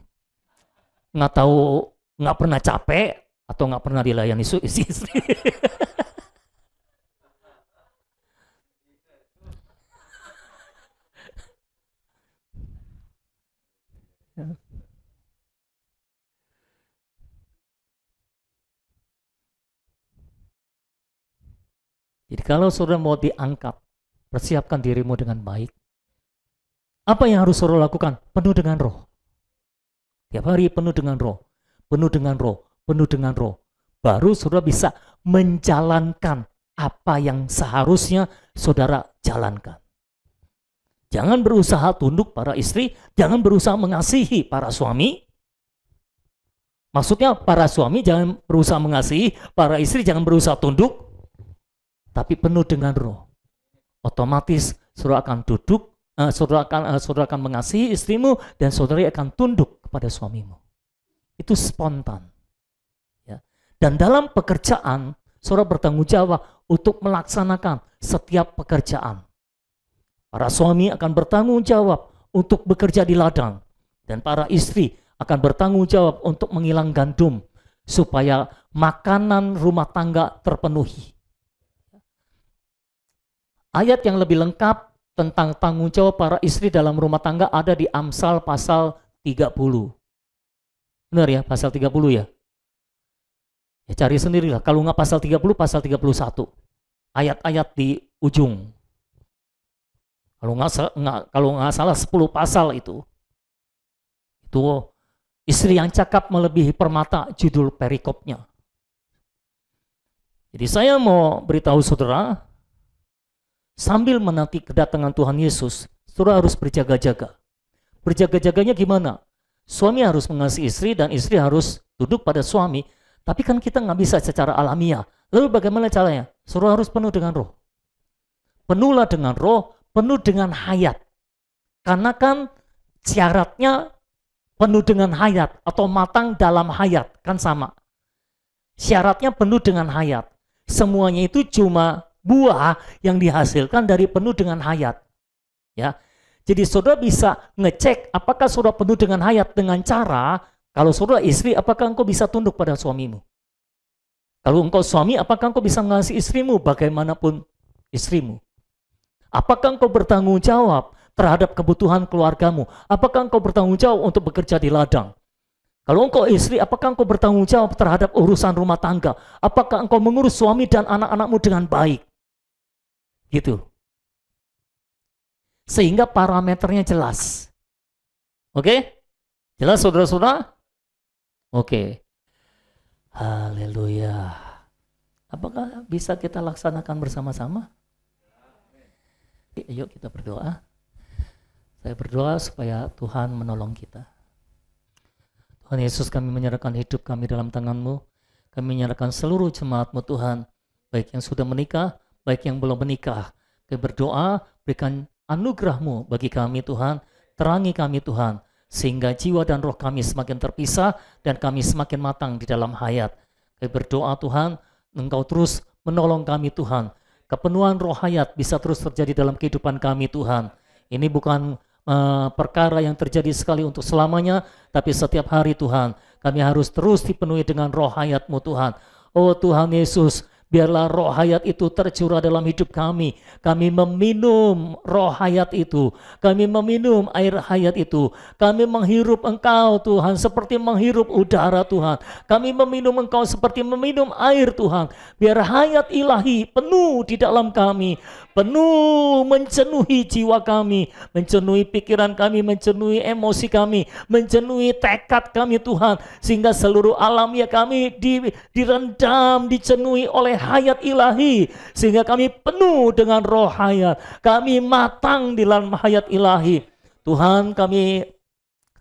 Nggak tahu, nggak pernah capek, atau nggak pernah dilayani istri. Jadi kalau saudara mau diangkat, persiapkan dirimu dengan baik. Apa yang harus saudara lakukan? Penuh dengan roh. Tiap hari penuh dengan roh, penuh dengan roh, penuh dengan roh. Baru saudara bisa menjalankan apa yang seharusnya saudara jalankan. Jangan berusaha tunduk para istri, jangan berusaha mengasihi para suami. Maksudnya para suami jangan berusaha mengasihi, para istri jangan berusaha tunduk, tapi penuh dengan roh. Otomatis saudara akan duduk, saudara akan mengasihi istrimu, dan saudara akan tunduk kepada suamimu. Itu spontan. Ya. Dan dalam pekerjaan, saudara bertanggung jawab untuk melaksanakan setiap pekerjaan. Para suami akan bertanggung jawab untuk bekerja di ladang, dan para istri akan bertanggung jawab untuk mengilang gandum supaya makanan rumah tangga terpenuhi. Ayat yang lebih lengkap tentang tanggung jawab para istri dalam rumah tangga ada di Amsal pasal 30. Benar ya, pasal 30 ya? Ya cari sendirilah, kalau nggak pasal 30, pasal 31. Ayat-ayat di ujung. Kalau nggak salah 10 pasal itu istri yang cakap melebihi permata, judul perikopnya. Jadi saya mau beritahu saudara, sambil menanti kedatangan Tuhan Yesus, saudara harus berjaga-jaga. Berjaga-jaganya gimana? Suami harus mengasihi istri dan istri harus duduk pada suami, tapi kan kita nggak bisa secara alamiah. Lalu bagaimana caranya? Saudara harus penuh dengan roh. Penuhlah dengan roh, penuh dengan hayat. Karena kan syaratnya penuh dengan hayat atau matang dalam hayat, kan sama. Syaratnya penuh dengan hayat. Semuanya itu cuma buah yang dihasilkan dari penuh dengan hayat. Ya. Jadi saudara bisa ngecek apakah saudara penuh dengan hayat dengan cara, kalau saudara istri, apakah engkau bisa tunduk pada suamimu? Kalau engkau suami, apakah engkau bisa mengasihi istrimu bagaimanapun istrimu? Apakah engkau bertanggung jawab terhadap kebutuhan keluargamu? Apakah engkau bertanggung jawab untuk bekerja di ladang? Kalau engkau istri, apakah engkau bertanggung jawab terhadap urusan rumah tangga? Apakah engkau mengurus suami dan anak-anakmu dengan baik? Gitu. Sehingga parameternya jelas. Oke? Jelas saudara-saudara? Oke. Haleluya. Apakah bisa kita laksanakan bersama-sama? Yuk kita berdoa. Saya berdoa supaya Tuhan menolong kita. Tuhan Yesus, kami menyerahkan hidup kami dalam tangan-Mu. Kami menyerahkan seluruh jemaat-Mu Tuhan, baik yang sudah menikah, baik yang belum menikah. Kami berdoa, berikan anugerah-Mu bagi kami Tuhan, terangi kami Tuhan, sehingga jiwa dan roh kami semakin terpisah dan kami semakin matang di dalam hayat. Kami berdoa Tuhan, Engkau terus menolong kami Tuhan. Kepenuhan roh hayat bisa terus terjadi dalam kehidupan kami Tuhan. Ini bukan perkara yang terjadi sekali untuk selamanya, tapi setiap hari Tuhan, kami harus terus dipenuhi dengan roh hayat-Mu Tuhan. Oh Tuhan Yesus, biarlah roh hayat itu tercurah dalam hidup kami. Kami meminum roh hayat itu. Kami meminum air hayat itu. Kami menghirup Engkau Tuhan seperti menghirup udara Tuhan. Kami meminum Engkau seperti meminum air Tuhan. Biar hayat ilahi penuh di dalam kami. Penuh mencenuhi jiwa kami, mencenuhi pikiran kami, mencenuhi emosi kami, mencenuhi tekad kami Tuhan. Sehingga seluruh alamiah kami direndam, dicenuhi oleh hayat ilahi. Sehingga kami penuh dengan roh hayat. Kami matang di dalam hayat ilahi. Tuhan, kami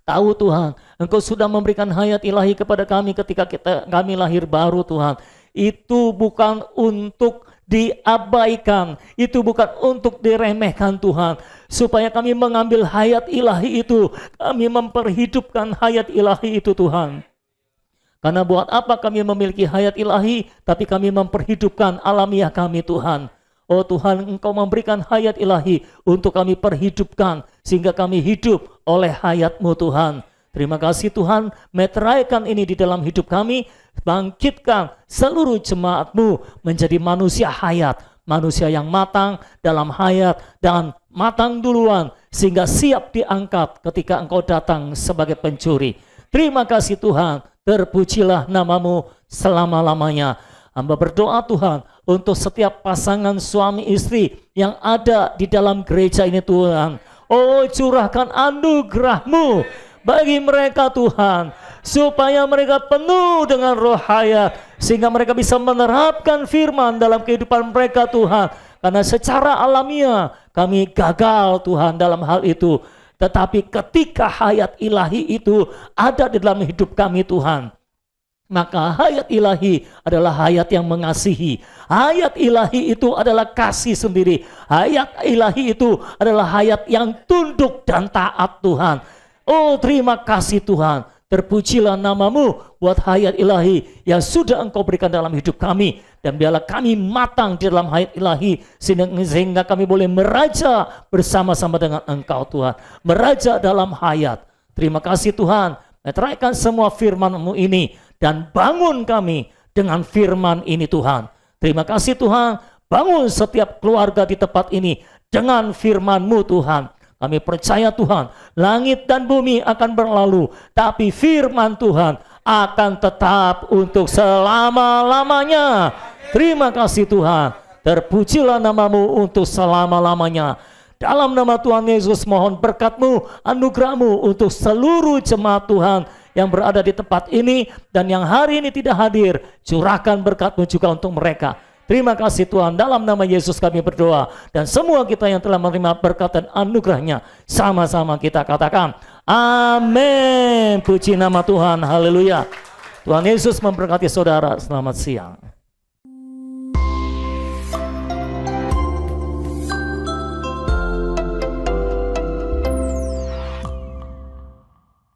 tahu Tuhan, Engkau sudah memberikan hayat ilahi kepada kami ketika kami lahir baru Tuhan. Itu bukan untuk diabaikan, itu bukan untuk diremehkan Tuhan. Supaya kami mengambil hayat ilahi itu, kami memperhidupkan hayat ilahi itu Tuhan. Karena buat apa kami memiliki hayat ilahi, tapi kami memperhidupkan alamiah kami Tuhan. Oh Tuhan, Engkau memberikan hayat ilahi untuk kami perhidupkan, sehingga kami hidup oleh hayat-Mu Tuhan. Terima kasih Tuhan, meteraikan ini di dalam hidup kami, bangkitkan seluruh jemaat-Mu menjadi manusia hayat, manusia yang matang dalam hayat dan matang duluan, sehingga siap diangkat ketika Engkau datang sebagai pencuri. Terima kasih Tuhan, terpujilah nama-Mu selama-lamanya. Hamba berdoa Tuhan untuk setiap pasangan suami istri yang ada di dalam gereja ini Tuhan. Oh curahkan anugerah-Mu bagi mereka Tuhan, supaya mereka penuh dengan roh hayat, sehingga mereka bisa menerapkan firman dalam kehidupan mereka Tuhan. Karena secara alamiah kami gagal Tuhan dalam hal itu, tetapi ketika hayat ilahi itu ada di dalam hidup kami Tuhan, maka hayat ilahi adalah hayat yang mengasihi. Hayat ilahi itu adalah kasih sendiri. Hayat ilahi itu adalah hayat yang tunduk dan taat Tuhan. Oh terima kasih Tuhan, terpujilah nama-Mu buat hayat ilahi yang sudah Engkau berikan dalam hidup kami. Dan biarlah kami matang di dalam hayat ilahi, sehingga kami boleh meraja bersama-sama dengan Engkau Tuhan. Meraja dalam hayat. Terima kasih Tuhan, meteraikan semua firman-Mu ini dan bangun kami dengan firman ini Tuhan. Terima kasih Tuhan, bangun setiap keluarga di tempat ini dengan firman-Mu Tuhan. Kami percaya Tuhan, langit dan bumi akan berlalu, tapi firman Tuhan akan tetap untuk selama-lamanya. Terima kasih Tuhan, terpujilah nama-Mu untuk selama-lamanya. Dalam nama Tuhan Yesus mohon berkat-Mu, anugerah-Mu untuk seluruh jemaat Tuhan yang berada di tempat ini dan yang hari ini tidak hadir. Curahkan berkat-Mu juga untuk mereka. Terima kasih Tuhan, dalam nama Yesus kami berdoa. Dan semua kita yang telah menerima berkat dan anugerahnya, sama-sama kita katakan amin. Puji nama Tuhan, haleluya. Tuhan Yesus memberkati saudara, selamat siang.